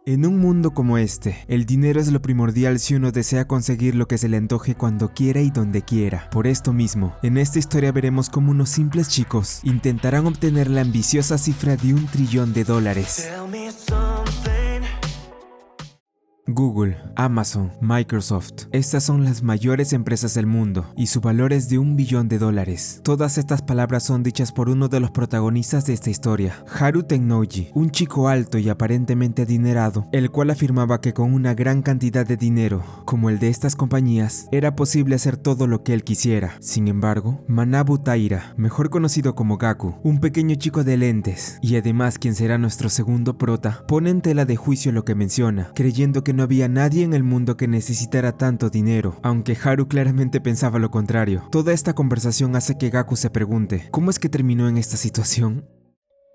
En un mundo como este, el dinero es lo primordial si uno desea conseguir lo que se le antoje cuando quiera y donde quiera. Por esto mismo, en esta historia veremos cómo unos simples chicos intentarán obtener la ambiciosa cifra de $1 trillón. Google, Amazon, Microsoft. Estas son las mayores empresas del mundo y su valor es de $1 billón. Todas estas palabras son dichas por uno de los protagonistas de esta historia, Haru Technology, un chico alto y aparentemente adinerado, el cual afirmaba que con una gran cantidad de dinero, como el de estas compañías, era posible hacer todo lo que él quisiera. Sin embargo, Manabu Taira, mejor conocido como Gaku, un pequeño chico de lentes, y además quien será nuestro segundo prota, pone en tela de juicio lo que menciona, creyendo que no había nadie en el mundo que necesitara tanto dinero, aunque Haru claramente pensaba lo contrario. Toda esta conversación hace que Gaku se pregunte, ¿cómo es que terminó en esta situación?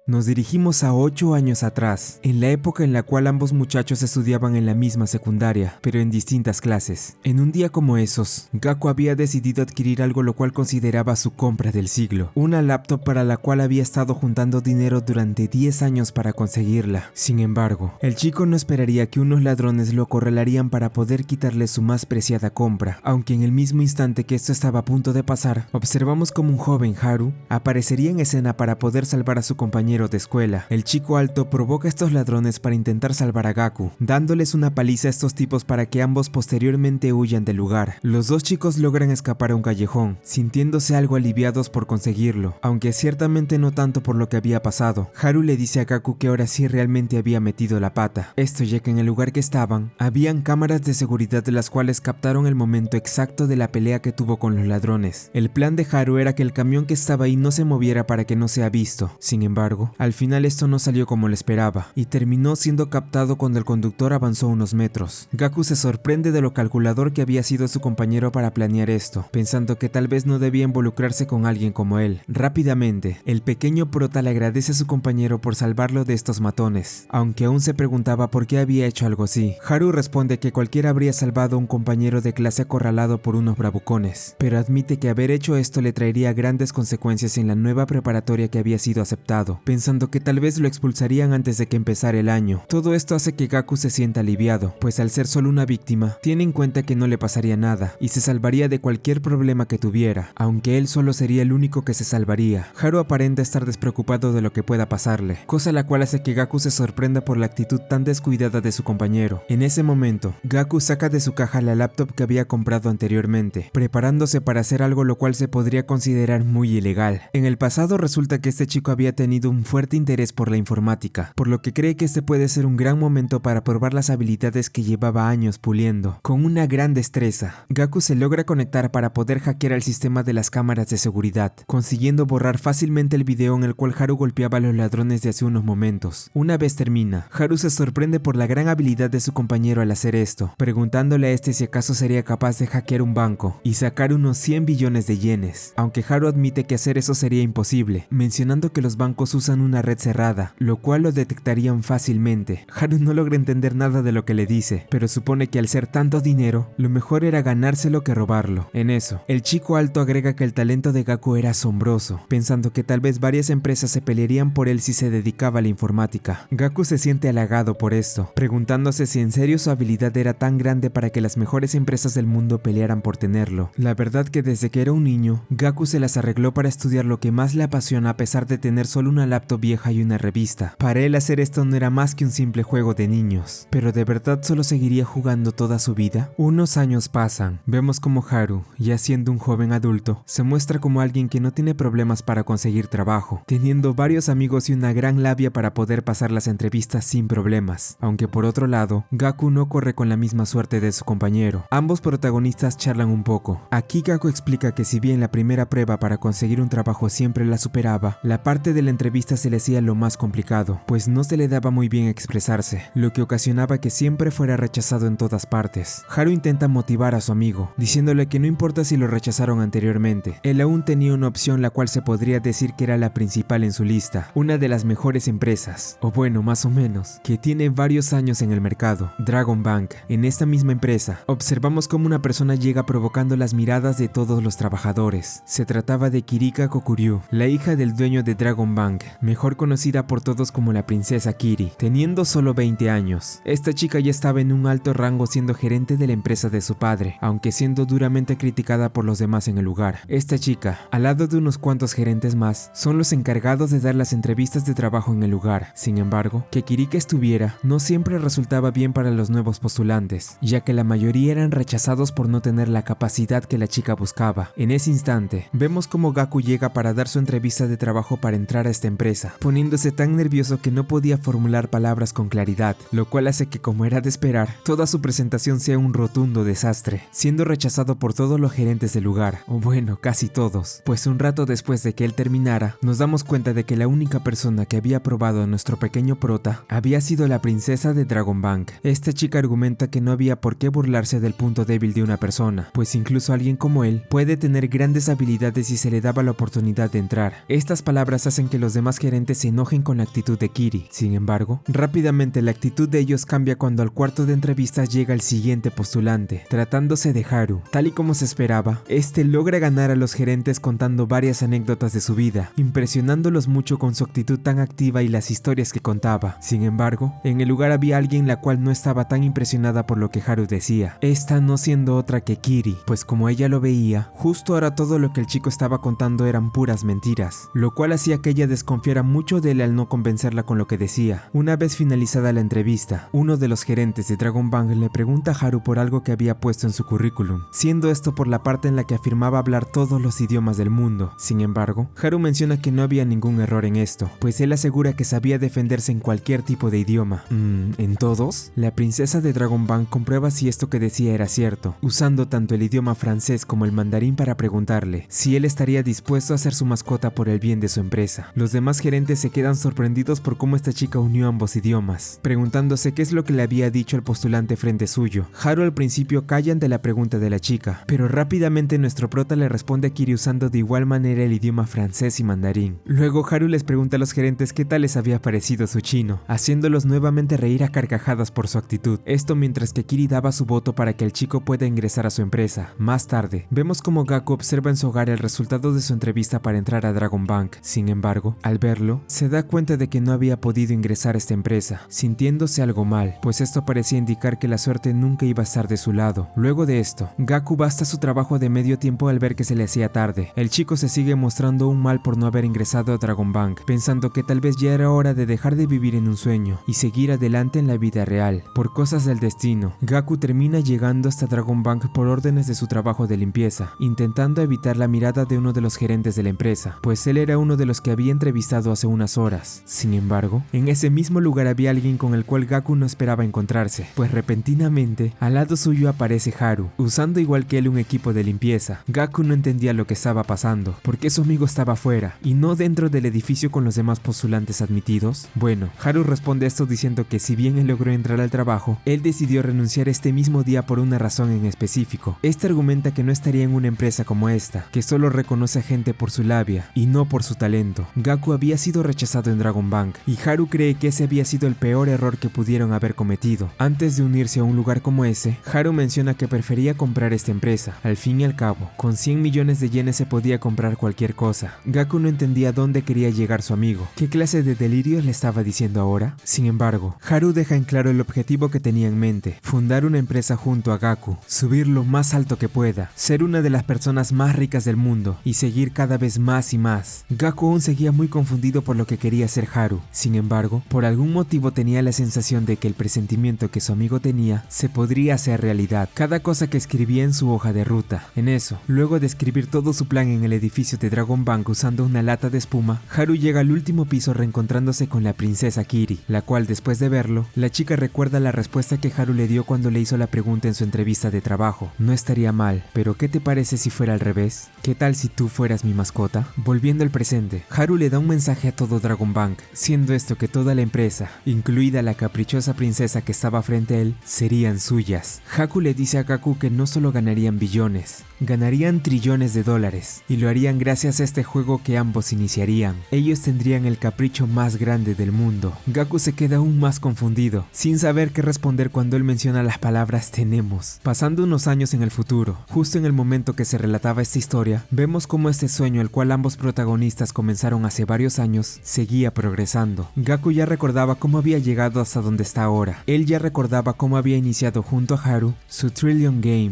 Nos dirigimos a 8 años atrás, en la época en la cual ambos muchachos estudiaban en la misma secundaria, pero en distintas clases. En un día como esos, Gaku había decidido adquirir algo lo cual consideraba su compra del siglo, una laptop para la cual había estado juntando dinero durante 10 años para conseguirla. Sin embargo, el chico no esperaría que unos ladrones lo acorralarían para poder quitarle su más preciada compra, aunque en el mismo instante que esto estaba a punto de pasar, observamos como un joven Haru aparecería en escena para poder salvar a su compañero de escuela. El chico alto provoca a estos ladrones para intentar salvar a Gaku, dándoles una paliza a estos tipos para que ambos posteriormente huyan del lugar. Los dos chicos logran escapar a un callejón, sintiéndose algo aliviados por conseguirlo, aunque ciertamente no tanto por lo que había pasado. Haru le dice a Gaku que ahora sí realmente había metido la pata. Esto ya que en el lugar que estaban, habían cámaras de seguridad de las cuales captaron el momento exacto de la pelea que tuvo con los ladrones. El plan de Haru era que el camión que estaba ahí no se moviera para que no sea visto. Sin embargo, al final esto no salió como lo esperaba, y terminó siendo captado cuando el conductor avanzó unos metros. Gaku se sorprende de lo calculador que había sido su compañero para planear esto, pensando que tal vez no debía involucrarse con alguien como él. Rápidamente, el pequeño prota le agradece a su compañero por salvarlo de estos matones, aunque aún se preguntaba por qué había hecho algo así. Haru responde que cualquiera habría salvado a un compañero de clase acorralado por unos bravucones, pero admite que haber hecho esto le traería grandes consecuencias en la nueva preparatoria que había sido aceptado, pensando que tal vez lo expulsarían antes de que empezara el año. Todo esto hace que Gaku se sienta aliviado, pues al ser solo una víctima, tiene en cuenta que no le pasaría nada y se salvaría de cualquier problema que tuviera, aunque él solo sería el único que se salvaría. Haru aparenta estar despreocupado de lo que pueda pasarle, cosa la cual hace que Gaku se sorprenda por la actitud tan descuidada de su compañero. En ese momento, Gaku saca de su caja la laptop que había comprado anteriormente, preparándose para hacer algo lo cual se podría considerar muy ilegal. En el pasado resulta que este chico había tenido un fuerte interés por la informática, por lo que cree que este puede ser un gran momento para probar las habilidades que llevaba años puliendo. Con una gran destreza, Gaku se logra conectar para poder hackear el sistema de las cámaras de seguridad, consiguiendo borrar fácilmente el video en el cual Haru golpeaba a los ladrones de hace unos momentos. Una vez termina, Haru se sorprende por la gran habilidad de su compañero al hacer esto, preguntándole a este si acaso sería capaz de hackear un banco y sacar unos 100 billones de yenes, aunque Haru admite que hacer eso sería imposible, mencionando que los bancos usan una red cerrada, lo cual lo detectarían fácilmente. Haru no logra entender nada de lo que le dice, pero supone que al ser tanto dinero, lo mejor era ganárselo que robarlo. En eso, el chico alto agrega que el talento de Gaku era asombroso, pensando que tal vez varias empresas se pelearían por él si se dedicaba a la informática. Gaku se siente halagado por esto, preguntándose si en serio su habilidad era tan grande para que las mejores empresas del mundo pelearan por tenerlo. La verdad que desde que era un niño, Gaku se las arregló para estudiar lo que más le apasiona a pesar de tener solo una laptop vieja y una revista. Para él hacer esto no era más que un simple juego de niños, pero ¿de verdad solo seguiría jugando toda su vida? Unos años pasan, vemos como Haru, ya siendo un joven adulto, se muestra como alguien que no tiene problemas para conseguir trabajo, teniendo varios amigos y una gran labia para poder pasar las entrevistas sin problemas, aunque por otro lado, Gaku no corre con la misma suerte de su compañero. Ambos protagonistas charlan un poco. Aquí Gaku explica que si bien la primera prueba para conseguir un trabajo siempre la superaba, la parte de la entrevista se le hacía lo más complicado, pues no se le daba muy bien expresarse, lo que ocasionaba que siempre fuera rechazado en todas partes. Haru intenta motivar a su amigo, diciéndole que no importa si lo rechazaron anteriormente, él aún tenía una opción la cual se podría decir que era la principal en su lista, una de las mejores empresas, o bueno, más o menos, que tiene varios años en el mercado, Dragon Bank. En esta misma empresa, observamos cómo una persona llega provocando las miradas de todos los trabajadores. Se trataba de Kirika Kokuryu, la hija del dueño de Dragon Bank, mejor conocida por todos como la princesa Kiri, teniendo solo 20 años. Esta chica ya estaba en un alto rango siendo gerente de la empresa de su padre, aunque siendo duramente criticada por los demás en el lugar. Esta chica, al lado de unos cuantos gerentes más, son los encargados de dar las entrevistas de trabajo en el lugar. Sin embargo, que Kirika estuviera no siempre resultaba bien para los nuevos postulantes, ya que la mayoría eran rechazados por no tener la capacidad que la chica buscaba. En ese instante, vemos cómo Gaku llega para dar su entrevista de trabajo para entrar a esta empresa, poniéndose tan nervioso que no podía formular palabras con claridad, lo cual hace que, como era de esperar, toda su presentación sea un rotundo desastre, siendo rechazado por todos los gerentes del lugar, o bueno, casi todos, pues un rato después de que él terminara, nos damos cuenta de que la única persona que había aprobado a nuestro pequeño prota había sido la princesa de Dragon Bank. Esta chica argumenta que no había por qué burlarse del punto débil de una persona, pues incluso alguien como él puede tener grandes habilidades si se le daba la oportunidad de entrar. Estas palabras hacen que los demás gerentes se enojen con la actitud de Kiri. Sin embargo, rápidamente la actitud de ellos cambia cuando al cuarto de entrevistas llega el siguiente postulante, tratándose de Haru. Tal y como se esperaba, este logra ganar a los gerentes contando varias anécdotas de su vida, impresionándolos mucho con su actitud tan activa y las historias que contaba. Sin embargo, en el lugar había alguien la cual no estaba tan impresionada por lo que Haru decía, esta no siendo otra que Kiri, pues como ella lo veía, justo ahora todo lo que el chico estaba contando eran puras mentiras, lo cual hacía que ella desconfiara mucho de él al no convencerla con lo que decía. Una vez finalizada la entrevista, uno de los gerentes de Dragon Bank le pregunta a Haru por algo que había puesto en su currículum, siendo esto por la parte en la que afirmaba hablar todos los idiomas del mundo. Sin embargo, Haru menciona que no había ningún error en esto, pues él asegura que sabía defenderse en cualquier tipo de idioma. ¿En todos? La princesa de Dragon Bank comprueba si esto que decía era cierto, usando tanto el idioma francés como el mandarín para preguntarle si él estaría dispuesto a ser su mascota por el bien de su empresa. Los demás gerentes se quedan sorprendidos por cómo esta chica unió ambos idiomas, preguntándose qué es lo que le había dicho el postulante frente suyo. Haru al principio calla ante la pregunta de la chica, pero rápidamente nuestro prota le responde a Kiri usando de igual manera el idioma francés y mandarín. Luego Haru les pregunta a los gerentes qué tal les había parecido su chino, haciéndolos nuevamente reír a carcajadas por su actitud. Esto mientras que Kiri daba su voto para que el chico pueda ingresar a su empresa. Más tarde, vemos como Gaku observa en su hogar el resultado de su entrevista para entrar a Dragon Bank. Sin embargo, al verlo, se da cuenta de que no había podido ingresar a esta empresa, sintiéndose algo mal, pues esto parecía indicar que la suerte nunca iba a estar de su lado. Luego de esto, Gaku va hasta su trabajo de medio tiempo al ver que se le hacía tarde. El chico se sigue mostrando un mal por no haber ingresado a Dragon Bank, pensando que tal vez ya era hora de dejar de vivir en un sueño y seguir adelante en la vida real. Por cosas del destino, Gaku termina llegando hasta Dragon Bank por órdenes de su trabajo de limpieza, intentando evitar la mirada de uno de los gerentes de la empresa, pues él era uno de los que había entrevistado hace unas horas. Sin embargo, en ese mismo lugar había alguien con el cual Gaku no esperaba encontrarse, pues repentinamente, al lado suyo aparece Haru, usando igual que él un equipo de limpieza. Gaku no entendía lo que estaba pasando, porque su amigo estaba afuera, y no dentro del edificio con los demás postulantes admitidos. Bueno, Haru responde esto diciendo que si bien él logró entrar al trabajo, él decidió renunciar este mismo día por una razón en específico. Este argumenta que no estaría en una empresa como esta, que solo reconoce a gente por su labia y no por su talento. Gaku había sido rechazado en Dragon Bank, y Haru cree que ese había sido el peor error que pudieron haber cometido. Antes de unirse a un lugar como ese, Haru menciona que prefería comprar esta empresa. Al fin y al cabo, con 100 millones de yenes se podía comprar cualquier cosa. Gaku no entendía dónde quería llegar su amigo. ¿Qué clase de delirios le estaba diciendo ahora? Sin embargo, Haru deja en claro el objetivo que tenía en mente: fundar una empresa junto a Gaku, subir lo más alto que pueda, ser una de las personas más ricas del mundo y seguir cada vez más y más. Gaku aún seguía muy confundido por lo que quería hacer Haru. Sin embargo, por algún motivo tenía la sensación de que el presentimiento que su amigo tenía se podría hacer realidad. Cada cosa que escribía en su hoja de ruta. En eso, luego de escribir todo su plan en el edificio de Dragon Bank usando una lata de espuma, Haru llega al último piso reencontrándose con la princesa Kiri, la cual después de verlo, la chica recuerda la respuesta que Haru le dio cuando le hizo la pregunta en su entrevista de trabajo. No estaría mal, pero ¿qué te parece si fuera al revés? ¿Qué tal si tú fueras mi mascota? Volviendo al presente, Haru le da un mensaje a todo Dragon Bank, siendo esto que toda la empresa, incluida la caprichosa princesa que estaba frente a él, serían suyas. Haku le dice a Gaku que no solo ganarían billones, ganarían trillones de dólares, y lo harían gracias a este juego que ambos iniciarían. Ellos tendrían el capricho más grande del mundo. Gaku se queda aún más confundido, sin saber qué responder cuando él menciona las palabras tenemos. Pasando unos años en el futuro, justo en el momento que se relataba esta historia, vemos cómo este sueño el cual ambos protagonistas comenzaron hace varios varios años, seguía progresando. Gaku ya recordaba cómo había llegado hasta donde está ahora. Él ya recordaba cómo había iniciado junto a Haru su Trillion Game.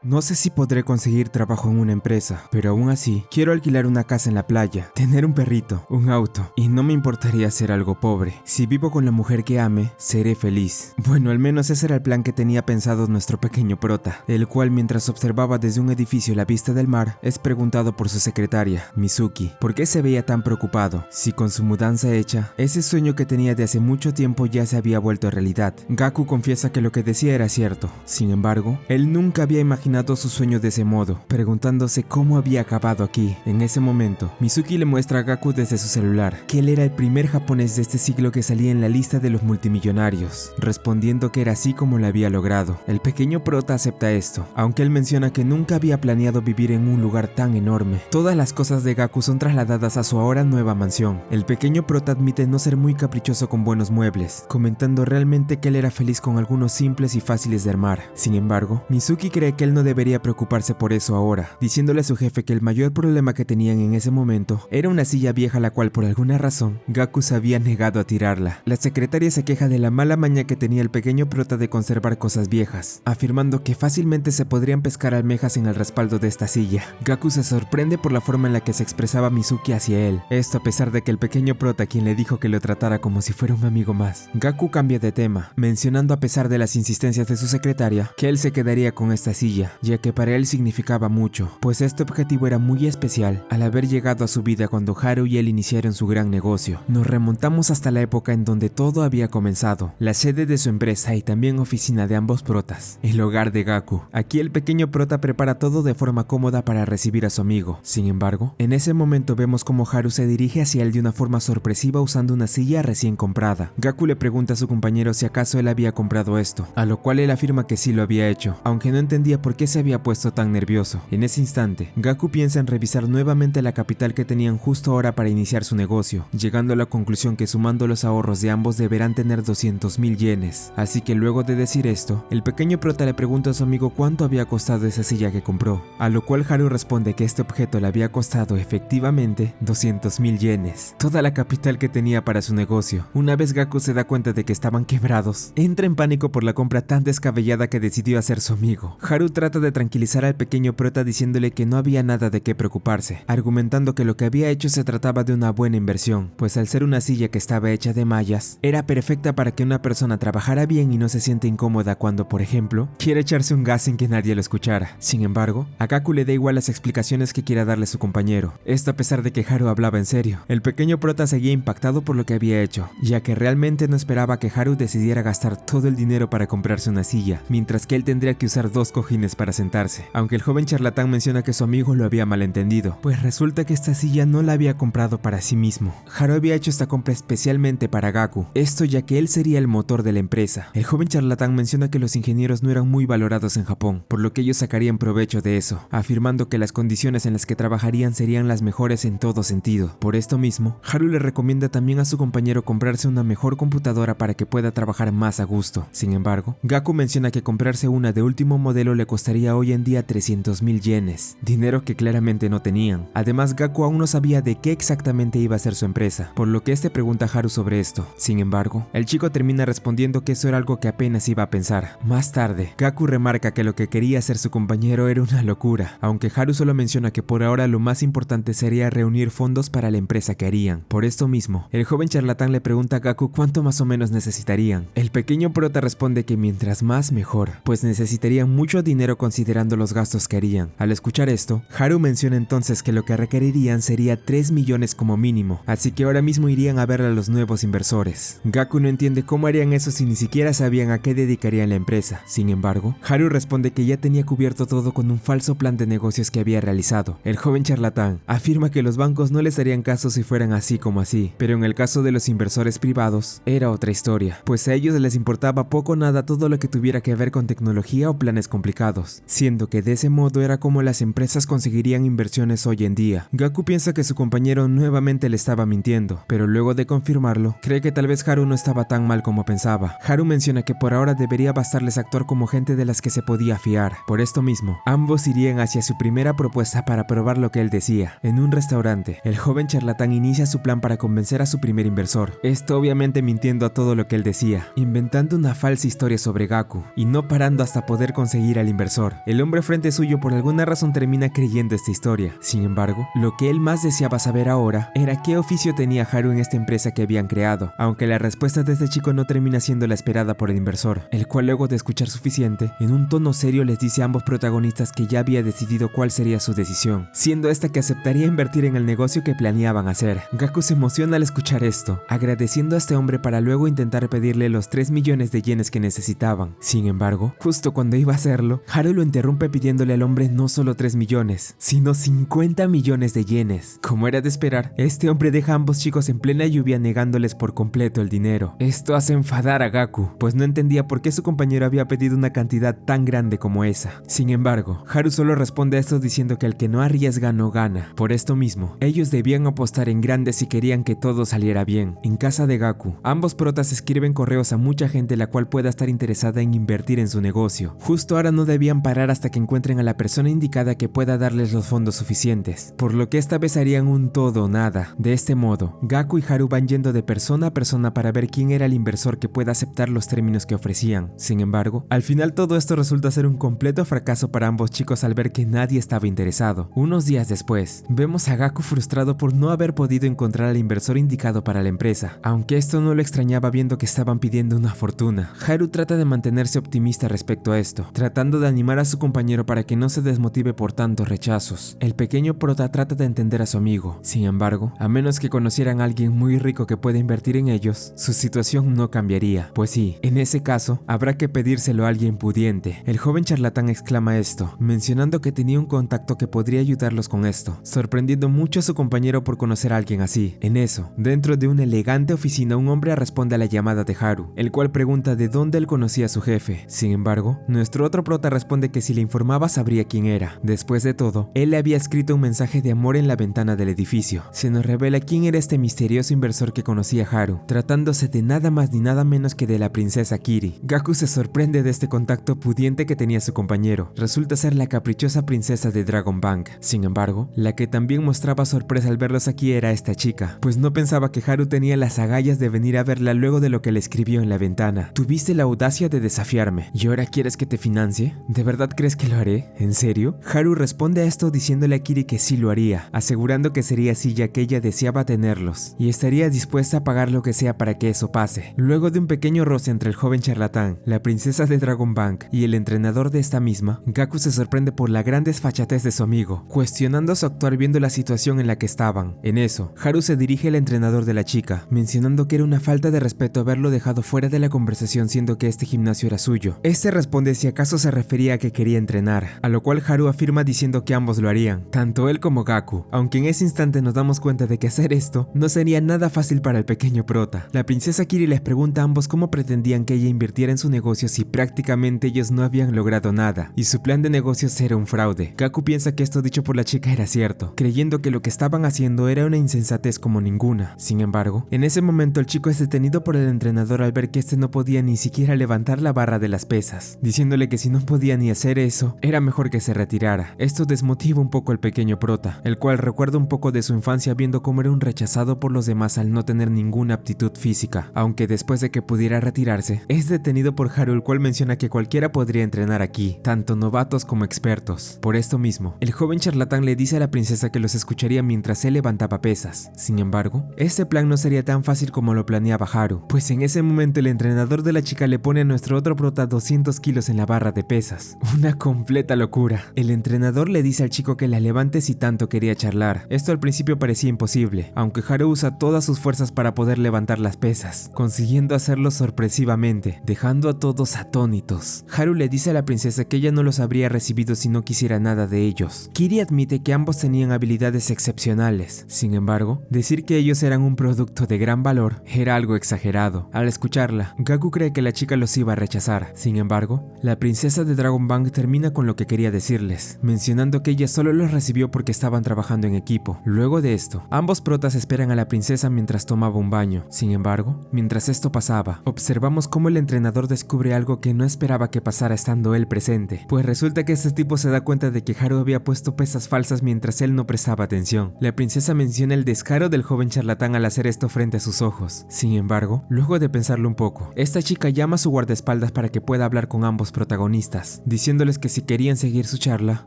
No sé si podré conseguir trabajo en una empresa, pero aún así, quiero alquilar una casa en la playa, tener un perrito, un auto, y no me importaría ser algo pobre. Si vivo con la mujer que ame, seré feliz. Bueno, al menos ese era el plan que tenía pensado nuestro pequeño prota, el cual mientras observaba desde un edificio la vista del mar, es preguntado por su secretaria, Mizuki, por qué se veía tan preocupado, si con su mudanza hecha, ese sueño que tenía de hace mucho tiempo ya se había vuelto realidad. Gaku confiesa que lo que decía era cierto, sin embargo, él nunca había imaginado su sueño de ese modo, preguntándose cómo había acabado aquí. En ese momento, Mizuki le muestra a Gaku desde su celular que él era el primer japonés de este siglo que salía en la lista de los multimillonarios, respondiendo que era así como lo había logrado. El pequeño prota acepta esto, aunque él menciona que nunca había planeado vivir en un lugar tan enorme. Todas las cosas de Gaku son trasladadas a su ahora nueva mansión. El pequeño prota admite no ser muy caprichoso con buenos muebles, comentando realmente que él era feliz con algunos simples y fáciles de armar. Sin embargo, Mizuki cree que él no debería preocuparse por eso ahora, diciéndole a su jefe que el mayor problema que tenían en ese momento era una silla vieja la cual por alguna razón Gaku se había negado a tirarla. La secretaria se queja de la mala maña que tenía el pequeño prota de conservar cosas viejas, afirmando que fácilmente se podrían pescar almejas en el respaldo de esta silla. Gaku se sorprende por la forma en la que se expresaba Mizuki hacia él, esto a pesar de que el pequeño prota quien le dijo que lo tratara como si fuera un amigo más. Gaku cambia de tema, mencionando a pesar de las insistencias de su secretaria que él se quedaría con esta silla, ya que para él significaba mucho, pues este objetivo era muy especial al haber llegado a su vida cuando Haru y él iniciaron su gran negocio. Nos remontamos hasta la época en donde todo había comenzado, la sede de su empresa y también oficina de ambos protas, el hogar de Gaku. Aquí el pequeño prota prepara todo de forma cómoda para recibir a su amigo. Sin embargo, en ese momento vemos como Haru se dirige hacia él de una forma sorpresiva usando una silla recién comprada. Gaku le pregunta a su compañero si acaso él había comprado esto, a lo cual él afirma que sí lo había hecho, aunque no entendía por qué se había puesto tan nervioso. En ese instante, Gaku piensa en revisar nuevamente la capital que tenían justo ahora para iniciar su negocio, llegando a la conclusión que sumando los ahorros de ambos deberán tener 200.000 yenes. Así que luego de decir esto, el pequeño prota le pregunta a su amigo cuánto había costado esa silla que compró, a lo cual Haru responde que este objeto le había costado efectivamente 200.000 yenes, toda la capital que tenía para su negocio. Una vez Gaku se da cuenta de que estaban quebrados, entra en pánico por la compra tan descabellada que decidió hacer su amigo. Haru trata de tranquilizar al pequeño prota diciéndole que no había nada de qué preocuparse, argumentando que lo que había hecho se trataba de una buena inversión, pues al ser una silla que estaba hecha de mallas, era perfecta para que una persona trabajara bien y no se siente incómoda cuando, por ejemplo, quiere echarse un gas sin que nadie lo escuchara. Sin embargo, a Gaku le da igual las explicaciones que quiera darle su compañero, esto a pesar de que Haru hablaba en serio. El pequeño prota seguía impactado por lo que había hecho, ya que realmente no esperaba que Haru decidiera gastar todo el dinero para comprarse una silla, mientras que él tendría que usar 2 cojines para sentarse, aunque el joven charlatán menciona que su amigo lo había malentendido, pues resulta que esta silla no la había comprado para sí mismo. Haru había hecho esta compra especialmente para Gaku, esto ya que él sería el motor de la empresa. El joven charlatán menciona que los ingenieros no eran muy valorados en Japón, por lo que ellos sacarían provecho de eso, afirmando que las condiciones en las que trabajarían serían las mejores en todo sentido. Por esto mismo, Haru le recomienda también a su compañero comprarse una mejor computadora para que pueda trabajar más a gusto. Sin embargo, Gaku menciona que comprarse una de último modelo le costaría hoy en día 300.000 yenes, dinero que claramente no tenían. Además, Gaku aún no sabía de qué exactamente iba a ser su empresa, por lo que este pregunta a Haru sobre esto. Sin embargo, el chico termina respondiendo que eso era algo que apenas iba a pensar. Más tarde, Gaku remarca que lo que quería hacer su compañero era una locura, aunque Haru solo menciona que por ahora lo más importante sería reunir fondos para la empresa que harían. Por esto mismo, el joven charlatán le pregunta a Gaku cuánto más o menos necesitarían. El pequeño prota responde que mientras más mejor, pues necesitarían mucho dinero considerando los gastos que harían. Al escuchar esto, Haru menciona entonces que lo que requerirían sería 3 millones como mínimo, así que ahora mismo irían a ver a los nuevos inversores. Gaku no entiende cómo harían eso si ni siquiera sabían a qué dedicarían la empresa. Sin embargo, Haru responde que ya tenía cubierto todo con un falso plan de negocios que había realizado. El joven charlatán afirma que los bancos no les harían caso si fueran así como así, pero en el caso de los inversores privados era otra historia, pues a ellos les importaba poco o nada todo lo que tuviera que ver con tecnología o planes complicados. resultados, siendo que de ese modo era como las empresas conseguirían inversiones hoy en día. Gaku piensa que su compañero nuevamente le estaba mintiendo, pero luego de confirmarlo, cree que tal vez Haru no estaba tan mal como pensaba. Haru menciona que por ahora debería bastarles actuar como gente de las que se podía fiar. Por esto mismo, ambos irían hacia su primera propuesta para probar lo que él decía. En un restaurante, el joven charlatán inicia su plan para convencer a su primer inversor. Esto obviamente mintiendo a todo lo que él decía, inventando una falsa historia sobre Gaku, y no parando hasta poder conseguir al inversor. El hombre frente suyo por alguna razón termina creyendo esta historia. Sin embargo, lo que él más deseaba saber ahora era qué oficio tenía Haru en esta empresa que habían creado, aunque la respuesta de este chico no termina siendo la esperada por el inversor, el cual luego de escuchar suficiente, en un tono serio les dice a ambos protagonistas que ya había decidido cuál sería su decisión, siendo esta que aceptaría invertir en el negocio que planeaban hacer. Gaku se emociona al escuchar esto, agradeciendo a este hombre para luego intentar pedirle los 3 millones de yenes que necesitaban. Sin embargo, justo cuando iba a hacerlo, Haru lo interrumpe pidiéndole al hombre no solo 3 millones, sino 50 millones de yenes. Como era de esperar, este hombre deja a ambos chicos en plena lluvia negándoles por completo el dinero. Esto hace enfadar a Gaku, pues no entendía por qué su compañero había pedido una cantidad tan grande como esa. Sin embargo, Haru solo responde a esto diciendo que el que no arriesga no gana. Por esto mismo, ellos debían apostar en grande si querían que todo saliera bien. En casa de Gaku, ambos protas escriben correos a mucha gente la cual pueda estar interesada en invertir en su negocio. Justo ahora no debían parar hasta que encuentren a la persona indicada que pueda darles los fondos suficientes, por lo que esta vez harían un todo o nada. De este modo, Gaku y Haru van yendo de persona a persona para ver quién era el inversor que pueda aceptar los términos que ofrecían. Sin embargo, al final todo esto resulta ser un completo fracaso para ambos chicos al ver que nadie estaba interesado. Unos días después, vemos a Gaku frustrado por no haber podido encontrar al inversor indicado para la empresa, aunque esto no lo extrañaba viendo que estaban pidiendo una fortuna. Haru trata de mantenerse optimista respecto a esto, tratando de animar a su compañero para que no se desmotive por tantos rechazos. El pequeño prota trata de entender a su amigo. Sin embargo, a menos que conocieran a alguien muy rico que pueda invertir en ellos, su situación no cambiaría. Pues sí, en ese caso, habrá que pedírselo a alguien pudiente. El joven charlatán exclama esto, mencionando que tenía un contacto que podría ayudarlos con esto, sorprendiendo mucho a su compañero por conocer a alguien así. En eso, dentro de una elegante oficina, un hombre responde a la llamada de Haru, el cual pregunta de dónde él conocía a su jefe. Sin embargo, nuestro otro prota responde que si le informaba sabría quién era. Después de todo, él le había escrito un mensaje de amor en la ventana del edificio. Se nos revela quién era este misterioso inversor que conocía a Haru, tratándose de nada más ni nada menos que de la princesa Kiri. Gaku se sorprende de este contacto pudiente que tenía su compañero. Resulta ser la caprichosa princesa de Dragon Bank. Sin embargo, la que también mostraba sorpresa al verlos aquí era esta chica, pues no pensaba que Haru tenía las agallas de venir a verla luego de lo que le escribió en la ventana. Tuviste la audacia de desafiarme, ¿y ahora quieres que te financie? ¿De verdad crees que lo haré? ¿En serio? Haru responde a esto diciéndole a Kiri que sí lo haría, asegurando que sería así ya que ella deseaba tenerlos, y estaría dispuesta a pagar lo que sea para que eso pase. Luego de un pequeño roce entre el joven charlatán, la princesa de Dragon Bank y el entrenador de esta misma, Gaku se sorprende por la gran desfachatez de su amigo, cuestionando su actuar viendo la situación en la que estaban. En eso, Haru se dirige al entrenador de la chica, mencionando que era una falta de respeto haberlo dejado fuera de la conversación siendo que este gimnasio era suyo. Este responde si acaso se refería a que quería entrenar, a lo cual Haru afirma diciendo que ambos lo harían, tanto él como Gaku, aunque en ese instante nos damos cuenta de que hacer esto no sería nada fácil para el pequeño prota. La princesa Kiri les pregunta a ambos cómo pretendían que ella invirtiera en su negocio si prácticamente ellos no habían logrado nada, y su plan de negocios era un fraude. Gaku piensa que esto dicho por la chica era cierto, creyendo que lo que estaban haciendo era una insensatez como ninguna. Sin embargo, en ese momento el chico es detenido por el entrenador al ver que este no podía ni siquiera levantar la barra de las pesas, diciéndole que si no podía ni hacer eso, era mejor que se retirara. Esto desmotiva un poco al pequeño prota, el cual recuerda un poco de su infancia viendo cómo era un rechazado por los demás al no tener ninguna aptitud física, aunque después de que pudiera retirarse, es detenido por Haru, el cual menciona que cualquiera podría entrenar aquí, tanto novatos como expertos. Por esto mismo, el joven charlatán le dice a la princesa que los escucharía mientras él levantaba pesas. Sin embargo, este plan no sería tan fácil como lo planeaba Haru, pues en ese momento el entrenador de la chica le pone a nuestro otro prota 200 kilos en la barra de pesas. Una completa locura. El entrenador le dice al chico que la levante si tanto quería charlar. Esto al principio parecía imposible, aunque Haru usa todas sus fuerzas para poder levantar las pesas, consiguiendo hacerlo sorpresivamente, dejando a todos atónitos. Haru le dice a la princesa que ella no los habría recibido si no quisiera nada de ellos. Kiri admite que ambos tenían habilidades excepcionales. Sin embargo, decir que ellos eran un producto de gran valor era algo exagerado. Al escucharla, Gaku cree que la chica los iba a rechazar. Sin embargo, la princesa de Dragon Dragon Bank termina con lo que quería decirles, mencionando que ella solo los recibió porque estaban trabajando en equipo. Luego de esto, ambos protas esperan a la princesa mientras tomaba un baño. Sin embargo, mientras esto pasaba, observamos cómo el entrenador descubre algo que no esperaba que pasara estando él presente, pues resulta que este tipo se da cuenta de que Haru había puesto pesas falsas mientras él no prestaba atención. La princesa menciona el descaro del joven charlatán al hacer esto frente a sus ojos. Sin embargo, luego de pensarlo un poco, esta chica llama a su guardaespaldas para que pueda hablar con ambos protagonistas, diciéndoles que si querían seguir su charla,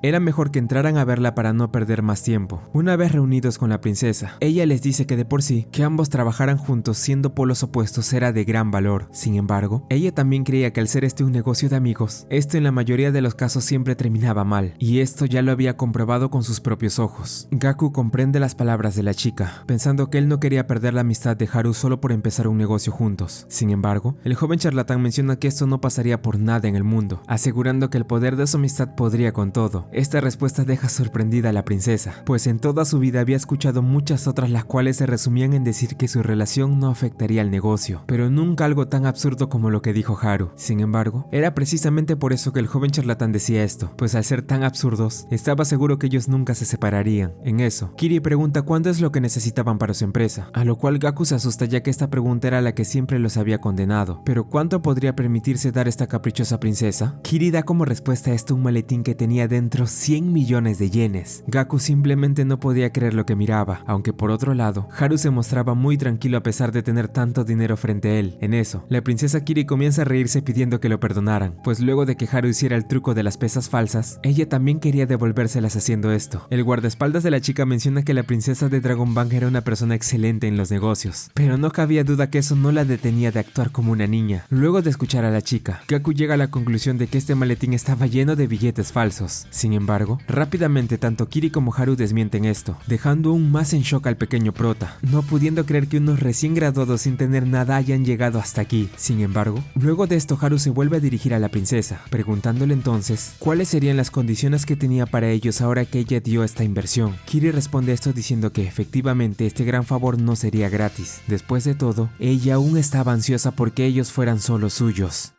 era mejor que entraran a verla para no perder más tiempo. Una vez reunidos con la princesa, ella les dice que de por sí, que ambos trabajaran juntos siendo polos opuestos era de gran valor. Sin embargo, ella también creía que al ser este un negocio de amigos, esto en la mayoría de los casos siempre terminaba mal, y esto ya lo había comprobado con sus propios ojos. Gaku comprende las palabras de la chica, pensando que él no quería perder la amistad de Haru solo por empezar un negocio juntos. Sin embargo, el joven charlatán menciona que esto no pasaría por nada en el mundo, asegurando que el poder de su amistad podría con todo. Esta respuesta deja sorprendida a la princesa, pues en toda su vida había escuchado muchas otras las cuales se resumían en decir que su relación no afectaría al negocio, pero nunca algo tan absurdo como lo que dijo Haru. Sin embargo, era precisamente por eso que el joven charlatán decía esto, pues al ser tan absurdos, estaba seguro que ellos nunca se separarían. En eso, Kiri pregunta cuánto es lo que necesitaban para su empresa, a lo cual Gaku se asusta ya que esta pregunta era la que siempre los había condenado. Pero ¿cuánto podría permitirse dar esta caprichosa princesa? Kiri da como respuesta a esto un maletín que tenía dentro 100 millones de yenes. Gaku simplemente no podía creer lo que miraba, aunque por otro lado, Haru se mostraba muy tranquilo a pesar de tener tanto dinero frente a él. En eso, la princesa Kiri comienza a reírse pidiendo que lo perdonaran, pues luego de que Haru hiciera el truco de las pesas falsas, ella también quería devolvérselas haciendo esto. El guardaespaldas de la chica menciona que la princesa de Dragon Bank era una persona excelente en los negocios, pero no cabía duda que eso no la detenía de actuar como una niña. Luego de escuchar a la chica, Gaku llega a la conclusión de que este maletín estaba lleno de billetes falsos. Sin embargo, rápidamente tanto Kiri como Haru desmienten esto, dejando aún más en shock al pequeño prota, no pudiendo creer que unos recién graduados sin tener nada hayan llegado hasta aquí. Sin embargo, luego de esto Haru se vuelve a dirigir a la princesa, preguntándole entonces cuáles serían las condiciones que tenía para ellos ahora que ella dio esta inversión. Kiri responde esto diciendo que efectivamente este gran favor no sería gratis. Después de todo, ella aún estaba ansiosa porque ellos fueran solo suyos.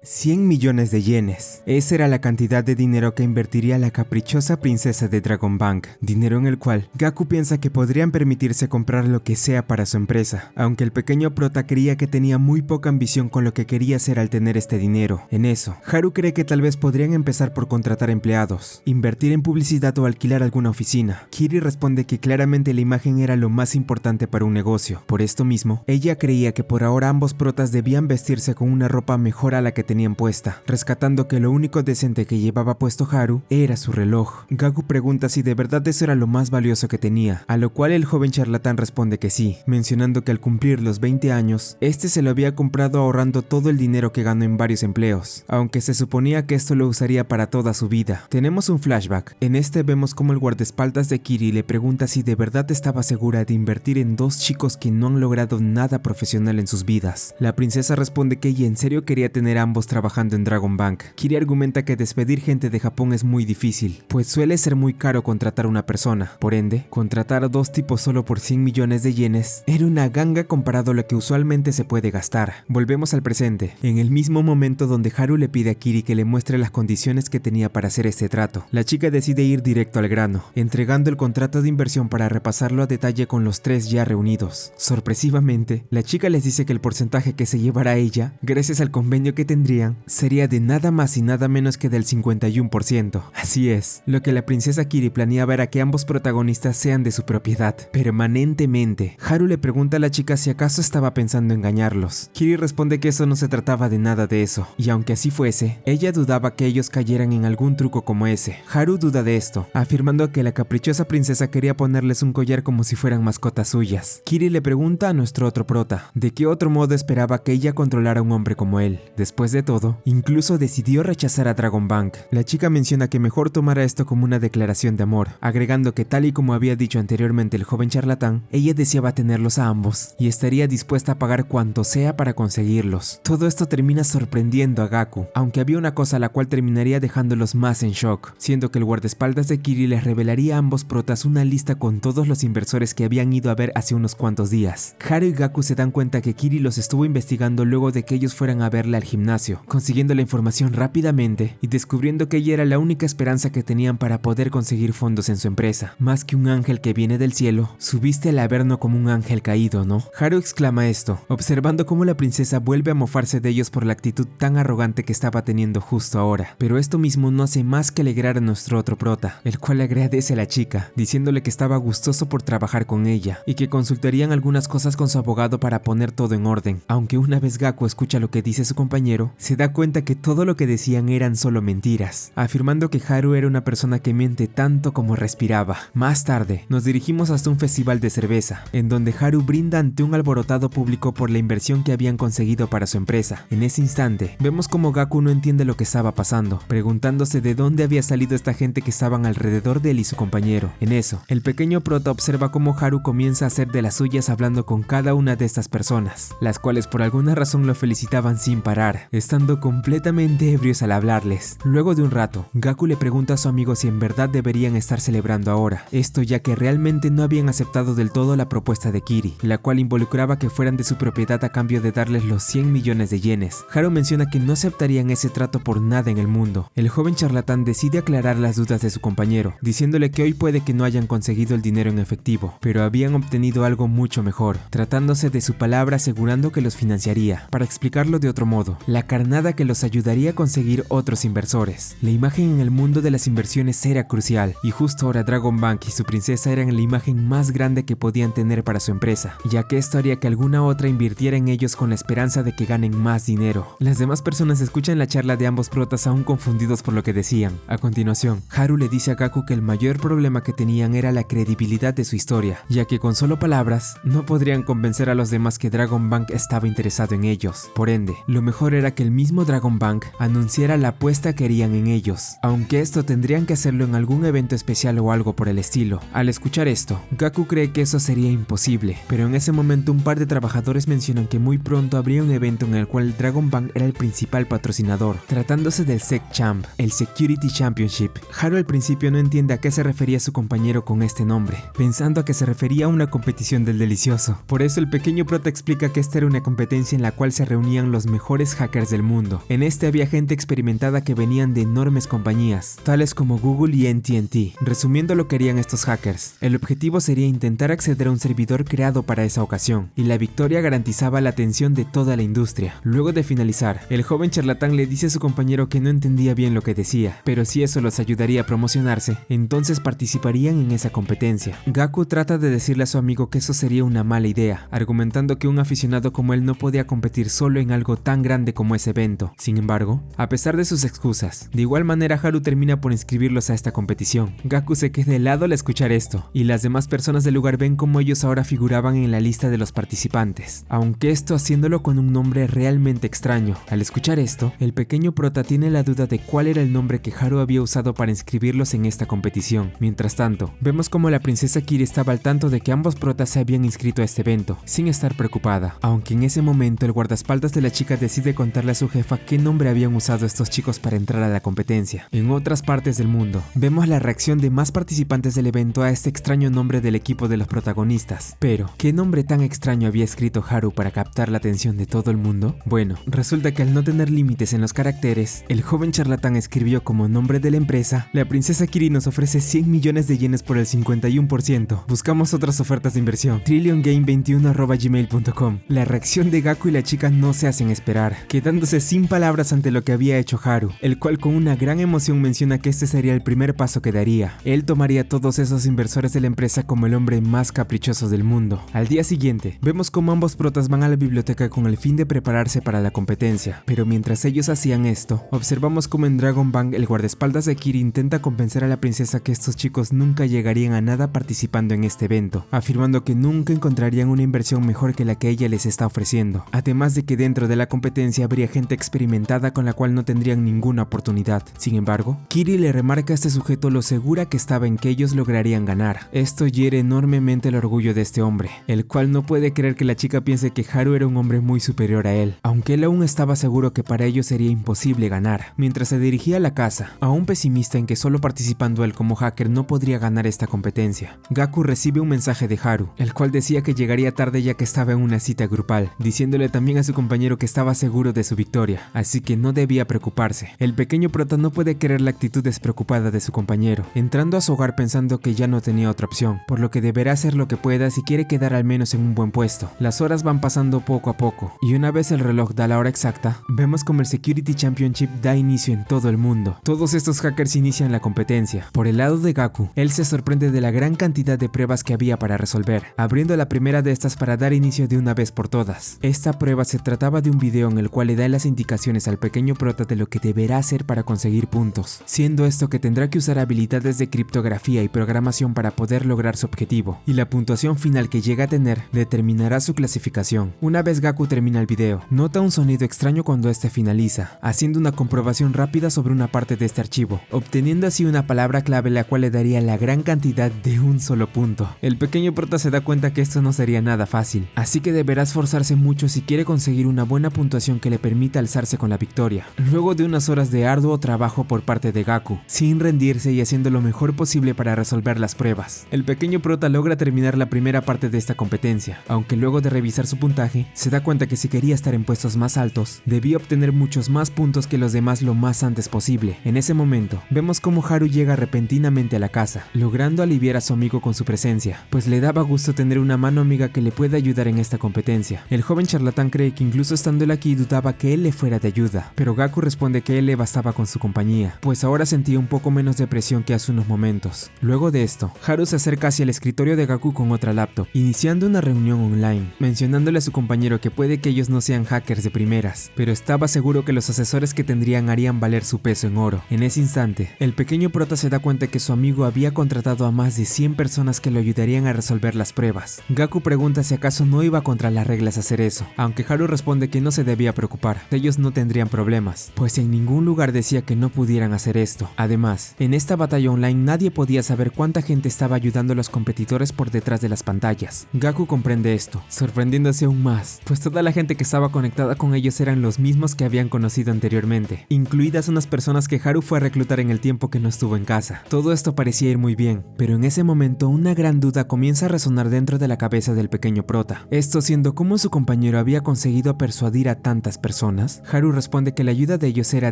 100 millones de yenes. Esa era la cantidad de dinero que invertiría la caprichosa princesa de Dragon Bank, dinero en el cual Gaku piensa que podrían permitirse comprar lo que sea para su empresa, aunque el pequeño prota creía que tenía muy poca ambición con lo que quería hacer al tener este dinero. En eso, Haru cree que tal vez podrían empezar por contratar empleados, invertir en publicidad o alquilar alguna oficina. Kiri responde que claramente la imagen era lo más importante para un negocio. Por esto mismo, ella creía que por ahora ambos protas debían vestirse con una ropa mejor a la que tenían puesta, rescatando que lo único decente que llevaba puesto Haru era su reloj. Gaku pregunta si de verdad eso era lo más valioso que tenía, a lo cual el joven charlatán responde que sí, mencionando que al cumplir los 20 años, este se lo había comprado ahorrando todo el dinero que ganó en varios empleos, aunque se suponía que esto lo usaría para toda su vida. Tenemos un flashback, en este vemos como el guardaespaldas de Kiri le pregunta si de verdad estaba segura de invertir en dos chicos que no han logrado nada profesional en sus vidas. La princesa responde que ella en serio quería tener a ambos trabajando en Dragon Bank. Kiri argumenta que despedir gente de Japón es muy difícil, pues suele ser muy caro contratar a una persona. Por ende, contratar a dos tipos solo por 100 millones de yenes era una ganga comparado a lo que usualmente se puede gastar. Volvemos al presente, en el mismo momento donde Haru le pide a Kiri que le muestre las condiciones que tenía para hacer este trato. La chica decide ir directo al grano, entregando el contrato de inversión para repasarlo a detalle con los tres ya reunidos. Sorpresivamente, la chica les dice que el porcentaje que se llevará ella, gracias al convenio que tendrían, sería de nada más y nada menos que del 51%. Así es, lo que la princesa Kiri planeaba era que ambos protagonistas sean de su propiedad, permanentemente. Haru le pregunta a la chica si acaso estaba pensando engañarlos. Kiri responde que eso no se trataba de nada de eso, y aunque así fuese, ella dudaba que ellos cayeran en algún truco como ese. Haru duda de esto, afirmando que la caprichosa princesa quería ponerles un collar como si fueran mascotas suyas. Kiri le pregunta a nuestro otro prota, de qué otro modo esperaba que ella controlara a un hombre como él. Después de todo, incluso decidió rechazar a Dragon Bank. La chica menciona que mejor tomara esto como una declaración de amor, agregando que tal y como había dicho anteriormente el joven charlatán, ella deseaba tenerlos a ambos y estaría dispuesta a pagar cuanto sea para conseguirlos. Todo esto termina sorprendiendo a Gaku, aunque había una cosa la cual terminaría dejándolos más en shock, siendo que el guardaespaldas de Kiri les revelaría a ambos protas una lista con todos los inversores que habían ido a ver hace unos cuantos días. Haru y Gaku se dan cuenta que Kiri los estuvo investigando luego de que ellos fueran a verla al gimnasio, negocio, consiguiendo la información rápidamente y descubriendo que ella era la única esperanza que tenían para poder conseguir fondos en su empresa. Más que un ángel que viene del cielo, subiste al Averno como un ángel caído, ¿no? Haru exclama esto, observando cómo la princesa vuelve a mofarse de ellos por la actitud tan arrogante que estaba teniendo justo ahora. Pero esto mismo no hace más que alegrar a nuestro otro prota, el cual agradece a la chica, diciéndole que estaba gustoso por trabajar con ella y que consultarían algunas cosas con su abogado para poner todo en orden. Aunque una vez Gaku escucha lo que dice su compañero, se da cuenta que todo lo que decían eran solo mentiras, afirmando que Haru era una persona que miente tanto como respiraba. Más tarde, nos dirigimos hasta un festival de cerveza, en donde Haru brinda ante un alborotado público por la inversión que habían conseguido para su empresa. En ese instante, vemos como Gaku no entiende lo que estaba pasando, preguntándose de dónde había salido esta gente que estaban alrededor de él y su compañero. En eso, el pequeño prota observa cómo Haru comienza a hacer de las suyas hablando con cada una de estas personas, las cuales por alguna razón lo felicitaban sin parar, estando completamente ebrios al hablarles. Luego de un rato, Gaku le pregunta a su amigo si en verdad deberían estar celebrando ahora, esto ya que realmente no habían aceptado del todo la propuesta de Kiri, la cual involucraba que fueran de su propiedad a cambio de darles los 100 millones de yenes. Haru menciona que no aceptarían ese trato por nada en el mundo. El joven charlatán decide aclarar las dudas de su compañero, diciéndole que hoy puede que no hayan conseguido el dinero en efectivo, pero habían obtenido algo mucho mejor, tratándose de su palabra asegurando que los financiaría. Para explicarlo de otro modo, la carnada que los ayudaría a conseguir otros inversores. La imagen en el mundo de las inversiones era crucial, y justo ahora Dragon Bank y su princesa eran la imagen más grande que podían tener para su empresa, ya que esto haría que alguna otra invirtiera en ellos con la esperanza de que ganen más dinero. Las demás personas escuchan la charla de ambos protas aún confundidos por lo que decían. A continuación, Haru le dice a Gaku que el mayor problema que tenían era la credibilidad de su historia, ya que con solo palabras no podrían convencer a los demás que Dragon Bank estaba interesado en ellos. Por ende, lo mejor era que el mismo Dragon Bank anunciara la apuesta que harían en ellos, aunque esto tendrían que hacerlo en algún evento especial o algo por el estilo. Al escuchar esto, Gaku cree que eso sería imposible, pero en ese momento un par de trabajadores mencionan que muy pronto habría un evento en el cual Dragon Bank era el principal patrocinador, tratándose del SecChamp, el Security Championship. Haru al principio no entiende a qué se refería su compañero con este nombre, pensando a que se refería a una competición del delicioso. Por eso el pequeño prota explica que esta era una competencia en la cual se reunían los mejores hackers del mundo. En este había gente experimentada que venían de enormes compañías, tales como Google y AT&T. Resumiendo lo que harían estos hackers, el objetivo sería intentar acceder a un servidor creado para esa ocasión, y la victoria garantizaba la atención de toda la industria. Luego de finalizar, el joven charlatán le dice a su compañero que no entendía bien lo que decía, pero si eso los ayudaría a promocionarse, entonces participarían en esa competencia. Gaku trata de decirle a su amigo que eso sería una mala idea, argumentando que un aficionado como él no podía competir solo en algo tan grande como ese evento. Sin embargo, a pesar de sus excusas, de igual manera Haru termina por inscribirlos a esta competición. Gaku se queda helado al escuchar esto, y las demás personas del lugar ven cómo ellos ahora figuraban en la lista de los participantes, aunque esto haciéndolo con un nombre realmente extraño. Al escuchar esto, el pequeño prota tiene la duda de cuál era el nombre que Haru había usado para inscribirlos en esta competición. Mientras tanto, vemos como la princesa Kiri estaba al tanto de que ambos protas se habían inscrito a este evento, sin estar preocupada, aunque en ese momento el guardaespaldas de la chica decide contarle a su jefa qué nombre habían usado estos chicos para entrar a la competencia. En otras partes del mundo, vemos la reacción de más participantes del evento a este extraño nombre del equipo de los protagonistas. Pero, ¿qué nombre tan extraño había escrito Haru para captar la atención de todo el mundo? Bueno, resulta que al no tener límites en los caracteres, el joven charlatán escribió como nombre de la empresa: la princesa Kiri nos ofrece 100 millones de yenes por el 51%. Buscamos otras ofertas de inversión. TrillionGame21@gmail.com. La reacción de Gaku y la chica no se hacen esperar, quedándose sin palabras ante lo que había hecho Haru, el cual con una gran emoción menciona que este sería el primer paso que daría. Él tomaría a todos esos inversores de la empresa como el hombre más caprichoso del mundo. Al día siguiente, vemos como ambos protas van a la biblioteca con el fin de prepararse para la competencia, pero mientras ellos hacían esto, observamos como en Dragon Bank el guardaespaldas de Kiri intenta convencer a la princesa que estos chicos nunca llegarían a nada participando en este evento, afirmando que nunca encontrarían una inversión mejor que la que ella les está ofreciendo, además de que dentro de la competencia habría gente experimentada con la cual no tendrían ninguna oportunidad. Sin embargo, Kiri le remarca a este sujeto lo segura que estaba en que ellos lograrían ganar. Esto hiere enormemente el orgullo de este hombre, el cual no puede creer que la chica piense que Haru era un hombre muy superior a él, aunque él aún estaba seguro que para ellos sería imposible ganar. Mientras se dirigía a la casa, aún pesimista en que solo participando él como hacker no podría ganar esta competencia, Gaku recibe un mensaje de Haru, el cual decía que llegaría tarde ya que estaba en una cita grupal, diciéndole también a su compañero que estaba seguro de su su victoria, así que no debía preocuparse. El pequeño prota no puede creer la actitud despreocupada de su compañero, entrando a su hogar pensando que ya no tenía otra opción, por lo que deberá hacer lo que pueda si quiere quedar al menos en un buen puesto. Las horas van pasando poco a poco, y una vez el reloj da la hora exacta, vemos como el Security Championship da inicio en todo el mundo. Todos estos hackers inician la competencia. Por el lado de Gaku, él se sorprende de la gran cantidad de pruebas que había para resolver, abriendo la primera de estas para dar inicio de una vez por todas. Esta prueba se trataba de un video en el cual le da las indicaciones al pequeño prota de lo que deberá hacer para conseguir puntos, siendo esto que tendrá que usar habilidades de criptografía y programación para poder lograr su objetivo, y la puntuación final que llega a tener determinará su clasificación. Una vez Gaku termina el video, nota un sonido extraño cuando este finaliza, haciendo una comprobación rápida sobre una parte de este archivo, obteniendo así una palabra clave la cual le daría la gran cantidad de un solo punto. El pequeño prota se da cuenta que esto no sería nada fácil, así que deberá esforzarse mucho si quiere conseguir una buena puntuación que le permita alzarse con la victoria. Luego de unas horas de arduo trabajo por parte de Gaku, sin rendirse y haciendo lo mejor posible para resolver las pruebas, el pequeño prota logra terminar la primera parte de esta competencia, aunque luego de revisar su puntaje, se da cuenta que si quería estar en puestos más altos, debía obtener muchos más puntos que los demás lo más antes posible. En ese momento, vemos cómo Haru llega repentinamente a la casa, logrando aliviar a su amigo con su presencia, pues le daba gusto tener una mano amiga que le pueda ayudar en esta competencia. El joven charlatán cree que incluso estando él aquí dudaba que él le fuera de ayuda, pero Gaku responde que él le bastaba con su compañía, pues ahora sentía un poco menos de presión que hace unos momentos. Luego de esto, Haru se acerca hacia el escritorio de Gaku con otra laptop, iniciando una reunión online, mencionándole a su compañero que puede que ellos no sean hackers de primeras, pero estaba seguro que los asesores que tendrían harían valer su peso en oro. En ese instante, el pequeño prota se da cuenta que su amigo había contratado a más de 100 personas que lo ayudarían a resolver las pruebas. Gaku pregunta si acaso no iba contra las reglas hacer eso, aunque Haru responde que no se debía preocupar, ellos no tendrían problemas, pues en ningún lugar decía que no pudieran hacer esto. Además, en esta batalla online nadie podía saber cuánta gente estaba ayudando a los competidores por detrás de las pantallas. Gaku comprende esto, sorprendiéndose aún más, pues toda la gente que estaba conectada con ellos eran los mismos que habían conocido anteriormente, incluidas unas personas que Haru fue a reclutar en el tiempo que no estuvo en casa. Todo esto parecía ir muy bien, pero en ese momento una gran duda comienza a resonar dentro de la cabeza del pequeño prota. Esto siendo cómo su compañero había conseguido persuadir a tantas personas. Haru responde que la ayuda de ellos era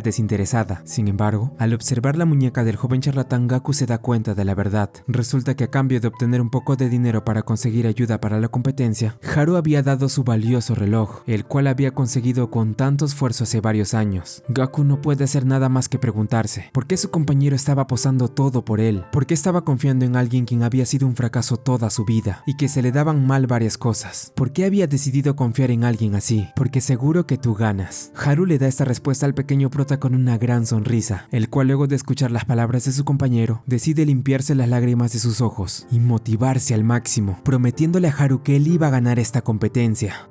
desinteresada. Sin embargo, al observar la muñeca del joven charlatán, Gaku se da cuenta de la verdad. Resulta que a cambio de obtener un poco de dinero para conseguir ayuda para la competencia, Haru había dado su valioso reloj, el cual había conseguido con tanto esfuerzo hace varios años. Gaku no puede hacer nada más que preguntarse, ¿por qué su compañero estaba apostando todo por él? ¿Por qué estaba confiando en alguien quien había sido un fracaso toda su vida y que se le daban mal varias cosas? ¿Por qué había decidido confiar en alguien así? Porque seguro que tú ganas. Haru le da esta respuesta al pequeño prota con una gran sonrisa, el cual luego de escuchar las palabras de su compañero, decide limpiarse las lágrimas de sus ojos y motivarse al máximo, prometiéndole a Haru que él iba a ganar esta competencia.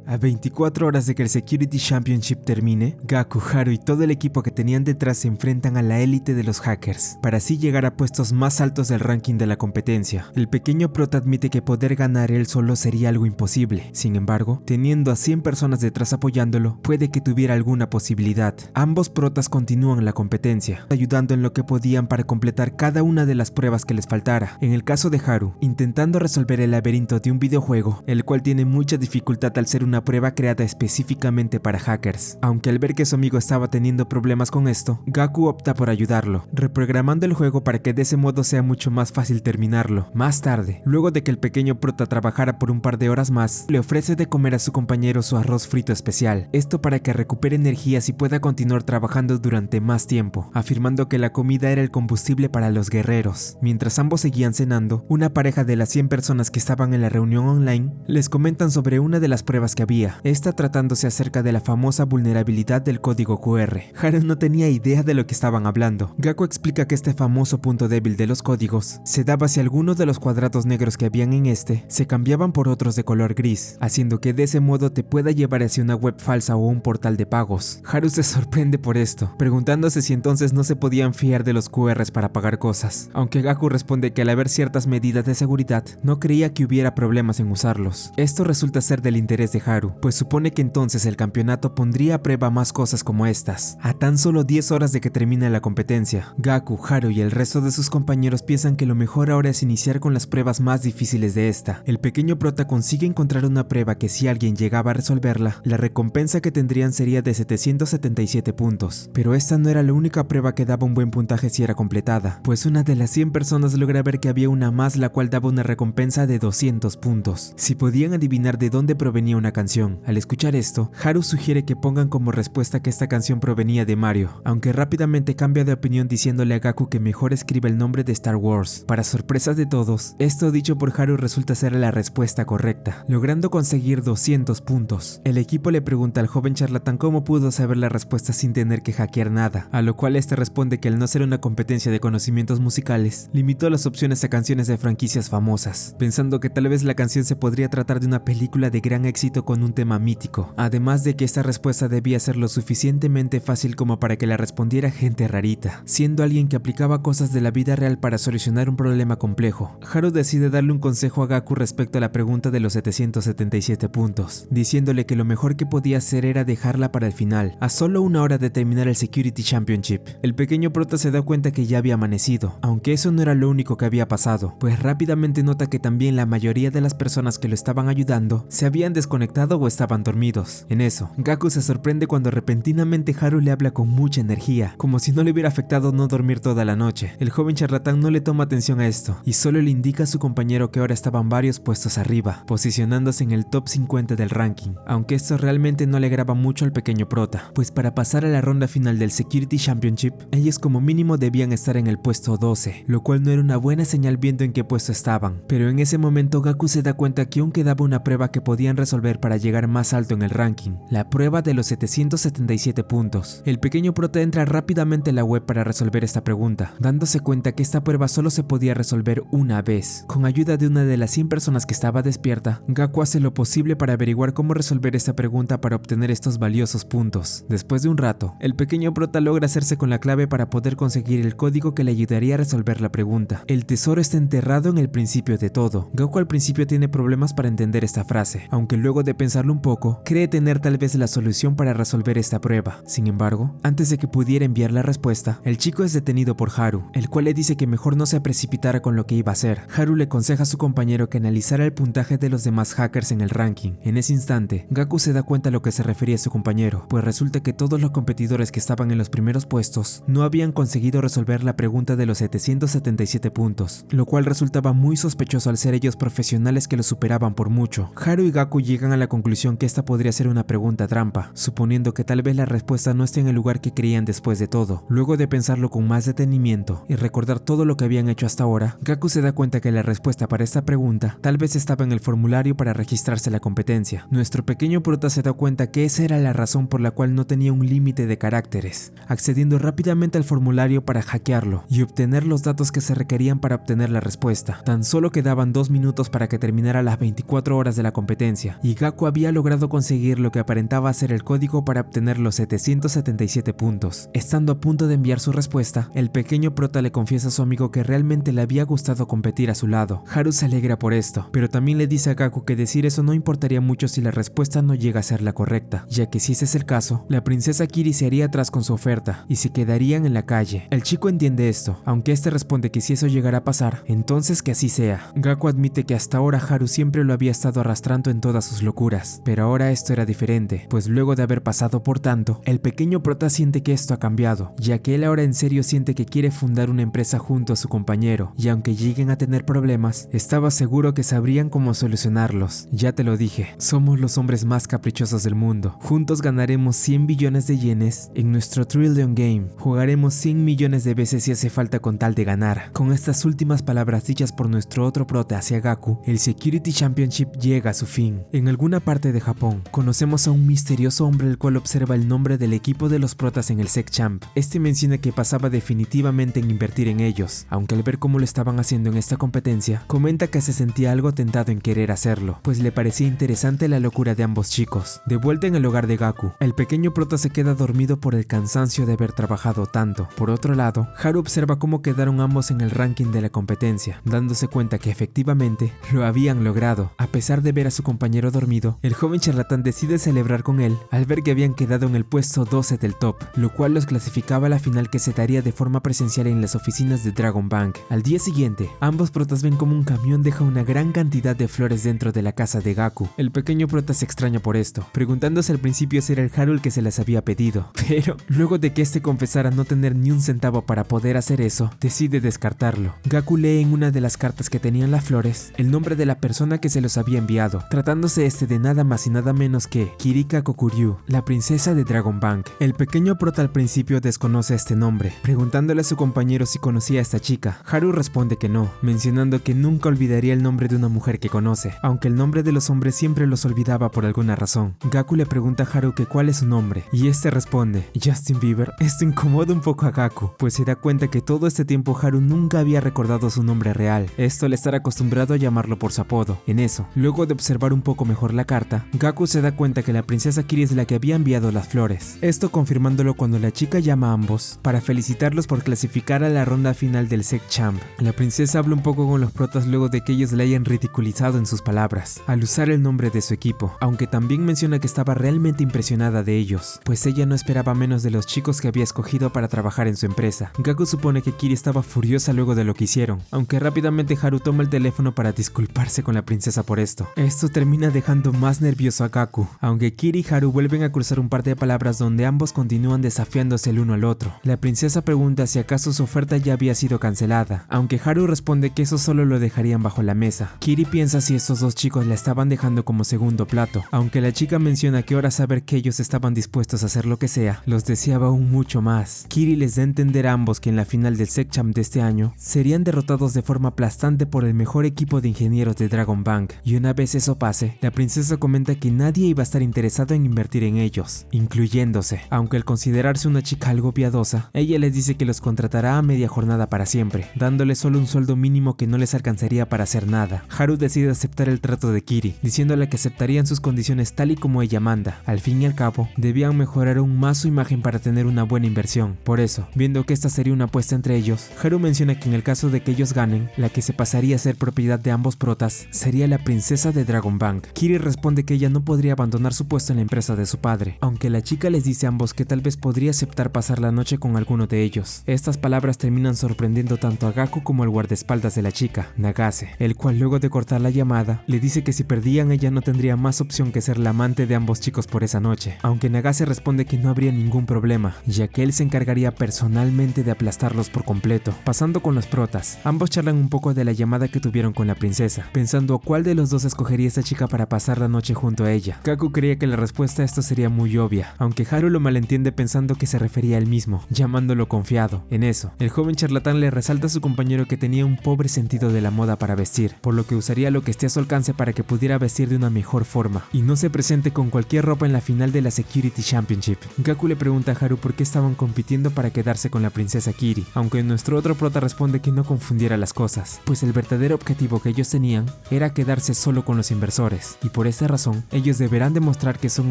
A 24 horas de que el Security Championship termine, Gaku, Haru y todo el equipo que tenían detrás se enfrentan a la élite de los hackers, para así llegar a puestos más altos del ranking de la competencia. El pequeño prota admite que poder ganar él solo sería algo imposible. Sin embargo, teniendo a 100 personas detrás apoyándolo, puede que tuviera alguna posibilidad. Ambos protas continúan la competencia, ayudando en lo que podían para completar cada una de las pruebas que les faltara. En el caso de Haru, intentando resolver el laberinto de un videojuego, el cual tiene mucha dificultad al ser una prueba creada específicamente para hackers. Aunque al ver que su amigo estaba teniendo problemas con esto, Gaku opta por ayudarlo, reprogramando el juego para que de ese modo sea mucho más fácil terminarlo. Más tarde, luego de que el pequeño prota trabajara por un par de horas más, le ofrece de comer a su compañero su arroz frito especial, esto para que recupere energías y pueda continuar trabajando durante más tiempo, afirmando que la comida era el combustible para los guerreros. Mientras ambos seguían cenando, una pareja de las 100 personas que estaban en la reunión online les comentan sobre una de las pruebas que había, esta tratándose acerca de la famosa vulnerabilidad del código QR. Haru no tenía idea de lo que estaban hablando. Gaku explica que este famoso punto débil de los códigos se daba si alguno de los cuadrados negros que habían en este se cambiaban por otros de color gris, haciendo que de ese modo te pueda llevar hacia una web falsa o un portal de pagos. Haru se sorprende por esto, preguntándose si entonces no se podían fiar de los QRs para pagar cosas, aunque Gaku responde que al haber ciertas medidas de seguridad, no creía que hubiera problemas en usarlos. Esto resulta ser del interés de Haru, Haru, pues supone que entonces el campeonato pondría a prueba más cosas como estas. A tan solo 10 horas de que termine la competencia, Gaku, Haru y el resto de sus compañeros piensan que lo mejor ahora es iniciar con las pruebas más difíciles de esta. El pequeño prota consigue encontrar una prueba que si alguien llegaba a resolverla, la recompensa que tendrían sería de 777 puntos. Pero esta no era la única prueba que daba un buen puntaje si era completada, pues una de las 100 personas logra ver que había una más la cual daba una recompensa de 200 puntos, si podían adivinar de dónde provenía una canción. Al escuchar esto, Haru sugiere que pongan como respuesta que esta canción provenía de Mario, aunque rápidamente cambia de opinión diciéndole a Gaku que mejor escribe el nombre de Star Wars. Para sorpresa de todos, esto dicho por Haru resulta ser la respuesta correcta, logrando conseguir 200 puntos. El equipo le pregunta al joven charlatán cómo pudo saber la respuesta sin tener que hackear nada, a lo cual este responde que al no ser una competencia de conocimientos musicales, limitó las opciones a canciones de franquicias famosas, pensando que tal vez la canción se podría tratar de una película de gran éxito con un tema mítico, además de que esta respuesta debía ser lo suficientemente fácil como para que la respondiera gente rarita, siendo alguien que aplicaba cosas de la vida real para solucionar un problema complejo. Haru decide darle un consejo a Gaku respecto a la pregunta de los 777 puntos, diciéndole que lo mejor que podía hacer era dejarla para el final, a solo una hora de terminar el Security Championship. El pequeño prota se da cuenta que ya había amanecido, aunque eso no era lo único que había pasado, pues rápidamente nota que también la mayoría de las personas que lo estaban ayudando se habían desconectado o estaban dormidos. En eso, Gaku se sorprende cuando repentinamente Haru le habla con mucha energía, como si no le hubiera afectado no dormir toda la noche. El joven charlatán no le toma atención a esto, y solo le indica a su compañero que ahora estaban varios puestos arriba, posicionándose en el top 50 del ranking, aunque esto realmente no le agrada mucho al pequeño prota, pues para pasar a la ronda final del Security Championship, ellos como mínimo debían estar en el puesto 12, lo cual no era una buena señal viendo en qué puesto estaban. Pero en ese momento Gaku se da cuenta que aún quedaba una prueba que podían resolver para llegar más alto en el ranking, la prueba de los 777 puntos. El pequeño prota entra rápidamente a la web para resolver esta pregunta, dándose cuenta que esta prueba solo se podía resolver una vez. Con ayuda de una de las 100 personas que estaba despierta, Gaku hace lo posible para averiguar cómo resolver esta pregunta para obtener estos valiosos puntos. Después de un rato, el pequeño prota logra hacerse con la clave para poder conseguir el código que le ayudaría a resolver la pregunta. El tesoro está enterrado en el principio de todo. Gaku al principio tiene problemas para entender esta frase, aunque luego de pensarlo un poco, cree tener tal vez la solución para resolver esta prueba. Sin embargo, antes de que pudiera enviar la respuesta, el chico es detenido por Haru, el cual le dice que mejor no se precipitara con lo que iba a hacer. Haru le aconseja a su compañero que analizara el puntaje de los demás hackers en el ranking. En ese instante, Gaku se da cuenta a lo que se refería a su compañero, pues resulta que todos los competidores que estaban en los primeros puestos no habían conseguido resolver la pregunta de los 777 puntos, lo cual resultaba muy sospechoso al ser ellos profesionales que lo superaban por mucho. Haru y Gaku llegan a la conclusión que esta podría ser una pregunta trampa, suponiendo que tal vez la respuesta no esté en el lugar que creían después de todo. Luego de pensarlo con más detenimiento y recordar todo lo que habían hecho hasta ahora, Gaku se da cuenta que la respuesta para esta pregunta tal vez estaba en el formulario para registrarse a la competencia. Nuestro pequeño prota se da cuenta que esa era la razón por la cual no tenía un límite de caracteres, accediendo rápidamente al formulario para hackearlo y obtener los datos que se requerían para obtener la respuesta. Tan solo quedaban 2 minutos para que terminara las 24 horas de la competencia, y Gaku había logrado conseguir lo que aparentaba ser el código para obtener los 777 puntos. Estando a punto de enviar su respuesta, el pequeño prota le confiesa a su amigo que realmente le había gustado competir a su lado. Haru se alegra por esto, pero también le dice a Gaku que decir eso no importaría mucho si la respuesta no llega a ser la correcta, ya que si ese es el caso, la princesa Kiri se haría atrás con su oferta y se quedarían en la calle. El chico entiende esto, aunque este responde que si eso llegara a pasar, entonces que así sea. Gaku admite que hasta ahora Haru siempre lo había estado arrastrando en todas sus locuras, pero ahora esto era diferente, pues luego de haber pasado por tanto, el pequeño prota siente que esto ha cambiado, ya que él ahora en serio siente que quiere fundar una empresa junto a su compañero, y aunque lleguen a tener problemas, estaba seguro que sabrían cómo solucionarlos. Ya te lo dije, somos los hombres más caprichosos del mundo. Juntos ganaremos 100 billones de yenes en nuestro Trillion Game. Jugaremos 100 millones de veces si hace falta con tal de ganar. Con estas últimas palabras dichas por nuestro otro prota hacia Gaku, el Security Championship llega a su fin. En alguna parte de Japón, conocemos a un misterioso hombre el cual observa el nombre del equipo de los protas en el SecChamp. Este menciona que pasaba definitivamente en invertir en ellos, aunque al ver cómo lo estaban haciendo en esta competencia, comenta que se sentía algo tentado en querer hacerlo, pues le parecía interesante la locura de ambos chicos. De vuelta en el hogar de Gaku, el pequeño prota se queda dormido por el cansancio de haber trabajado tanto. Por otro lado, Haru observa cómo quedaron ambos en el ranking de la competencia, dándose cuenta que efectivamente lo habían logrado. A pesar de ver a su compañero dormido, tenido, el joven charlatán decide celebrar con él al ver que habían quedado en el puesto 12 del top, lo cual los clasificaba a la final que se daría de forma presencial en las oficinas de Dragon Bank. Al día siguiente, ambos protas ven como un camión deja una gran cantidad de flores dentro de la casa de Gaku. El pequeño prota se extraña por esto, preguntándose al principio si era el Haru el que se las había pedido, pero luego de que este confesara no tener ni un centavo para poder hacer eso, decide descartarlo. Gaku lee en una de las cartas que tenían las flores el nombre de la persona que se los había enviado, tratándose de nada más y nada menos que Kirika Kokuryu, la princesa de Dragon Bank. El pequeño prota al principio desconoce este nombre, preguntándole a su compañero si conocía a esta chica. Haru responde que no, mencionando que nunca olvidaría el nombre de una mujer que conoce, aunque el nombre de los hombres siempre los olvidaba por alguna razón. Gaku le pregunta a Haru que cuál es su nombre, y este responde, Justin Bieber. Esto incomoda un poco a Gaku, pues se da cuenta que todo este tiempo Haru nunca había recordado su nombre real, esto al estar acostumbrado a llamarlo por su apodo. En eso, luego de observar un poco mejor la carta, Gaku se da cuenta que la princesa Kiri es la que había enviado las flores, esto confirmándolo cuando la chica llama a ambos para felicitarlos por clasificar a la ronda final del Sec Champ. La princesa habla un poco con los protas luego de que ellos la hayan ridiculizado en sus palabras, al usar el nombre de su equipo, aunque también menciona que estaba realmente impresionada de ellos, pues ella no esperaba menos de los chicos que había escogido para trabajar en su empresa. Gaku supone que Kiri estaba furiosa luego de lo que hicieron, aunque rápidamente Haru toma el teléfono para disculparse con la princesa por esto. Esto termina dejando más nervioso a Gaku, aunque Kiri y Haru vuelven a cruzar un par de palabras donde ambos continúan desafiándose el uno al otro. La princesa pregunta si acaso su oferta ya había sido cancelada, aunque Haru responde que eso solo lo dejarían bajo la mesa. Kiri piensa si estos dos chicos la estaban dejando como segundo plato, aunque la chica menciona que ahora saber que ellos estaban dispuestos a hacer lo que sea, los deseaba aún mucho más. Kiri les da a entender a ambos que en la final del Sec Champ de este año serían derrotados de forma aplastante por el mejor equipo de ingenieros de Dragon Bank, y una vez eso pase, la princesa comenta que nadie iba a estar interesado en invertir en ellos, incluyéndose, aunque al considerarse una chica algo piadosa, ella les dice que los contratará a media jornada para siempre, dándoles solo un sueldo mínimo que no les alcanzaría para hacer nada. Haru decide aceptar el trato de Kiri, diciéndole que aceptarían sus condiciones tal y como ella manda. Al fin y al cabo, debían mejorar aún más su imagen para tener una buena inversión. Por eso, viendo que esta sería una apuesta entre ellos, Haru menciona que en el caso de que ellos ganen, la que se pasaría a ser propiedad de ambos protas sería la princesa de Dragon Bank. Kiri responde que ella no podría abandonar su puesto en la empresa de su padre, aunque la chica les dice a ambos que tal vez podría aceptar pasar la noche con alguno de ellos. Estas palabras terminan sorprendiendo tanto a Gaku como al guardaespaldas de la chica, Nagase, el cual luego de cortar la llamada, le dice que si perdían ella no tendría más opción que ser la amante de ambos chicos por esa noche, aunque Nagase responde que no habría ningún problema, ya que él se encargaría personalmente de aplastarlos por completo. Pasando con los protas, ambos charlan un poco de la llamada que tuvieron con la princesa, pensando cuál de los dos escogería esta chica para pasar la noche junto a ella. Gaku creía que la respuesta a esto sería muy obvia, aunque Haru lo malentiende pensando que se refería a él mismo, llamándolo confiado. En eso, el joven charlatán le resalta a su compañero que tenía un pobre sentido de la moda para vestir, por lo que usaría lo que esté a su alcance para que pudiera vestir de una mejor forma, y no se presente con cualquier ropa en la final de la Security Championship. Gaku le pregunta a Haru por qué estaban compitiendo para quedarse con la princesa Kiri, aunque nuestro otro prota responde que no confundiera las cosas, pues el verdadero objetivo que ellos tenían era quedarse solo con los inversores, y por esta razón, ellos deberán demostrar que son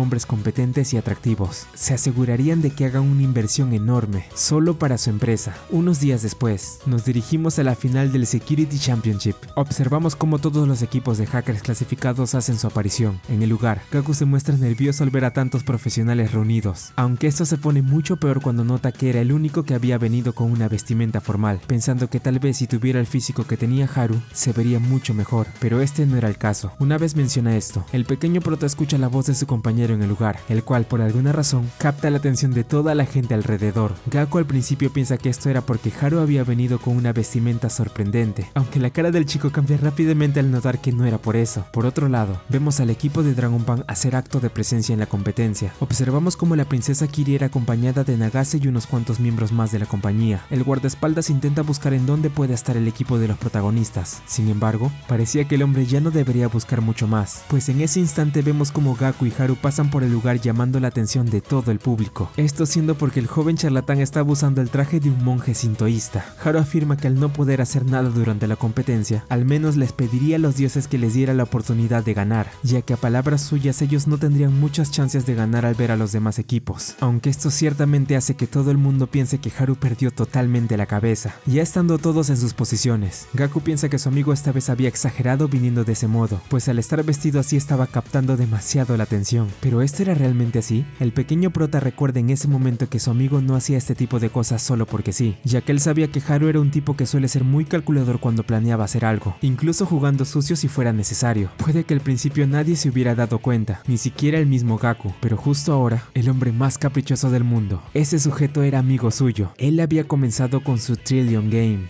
hombres competentes y atractivos. Se asegurarían de que hagan una inversión enorme, solo para su empresa. Unos días después, nos dirigimos a la final del Security Championship. Observamos cómo todos los equipos de hackers clasificados hacen su aparición. En el lugar, Gaku se muestra nervioso al ver a tantos profesionales reunidos, aunque esto se pone mucho peor cuando nota que era el único que había venido con una vestimenta formal, pensando que tal vez si tuviera el físico que tenía Haru, se vería mucho mejor, pero este no era el caso. Una vez menciona esto, el pequeño prota escucha la voz de su compañero en el lugar, el cual por alguna razón capta la atención de toda la gente alrededor. Gaku al principio piensa que esto era porque Haru había venido con una vestimenta sorprendente, aunque la cara del chico cambia rápidamente al notar que no era por eso. Por otro lado, vemos al equipo de Dragon Bank hacer acto de presencia en la competencia. Observamos como la princesa Kiri era acompañada de Nagase y unos cuantos miembros más de la compañía. El guardaespaldas intenta buscar en dónde puede estar el equipo de los protagonistas. Sin embargo, parecía que el hombre ya no debería buscar mucho más, pues en ese instante vemos como Gaku y Haru pasan por el lugar llamando la atención de todo el público. Esto siendo porque el joven charlatán estaba usando el traje de un monje sintoísta. Haru afirma que al no poder hacer nada durante la competencia, al menos les pediría a los dioses que les diera la oportunidad de ganar, ya que a palabras suyas ellos no tendrían muchas chances de ganar al ver a los demás equipos. Aunque esto ciertamente hace que todo el mundo piense que Haru perdió totalmente la cabeza. Ya estando todos en sus posiciones, Gaku piensa que su amigo esta vez había exagerado viniendo de ese modo, pues al estar vestido así estaba captando demasiado la atención. ¿Pero esto era realmente así? El pequeño prota recuerda en ese momento que su amigo no hacía este tipo de cosas solo porque sí, ya que él sabía que Haru era un tipo que suele ser muy calculador cuando planeaba hacer algo, incluso jugando sucio si fuera necesario. Puede que al principio nadie se hubiera dado cuenta, ni siquiera el mismo Gaku, pero justo ahora, el hombre más caprichoso del mundo, ese sujeto era amigo suyo. Él había comenzado con su Trillion Game.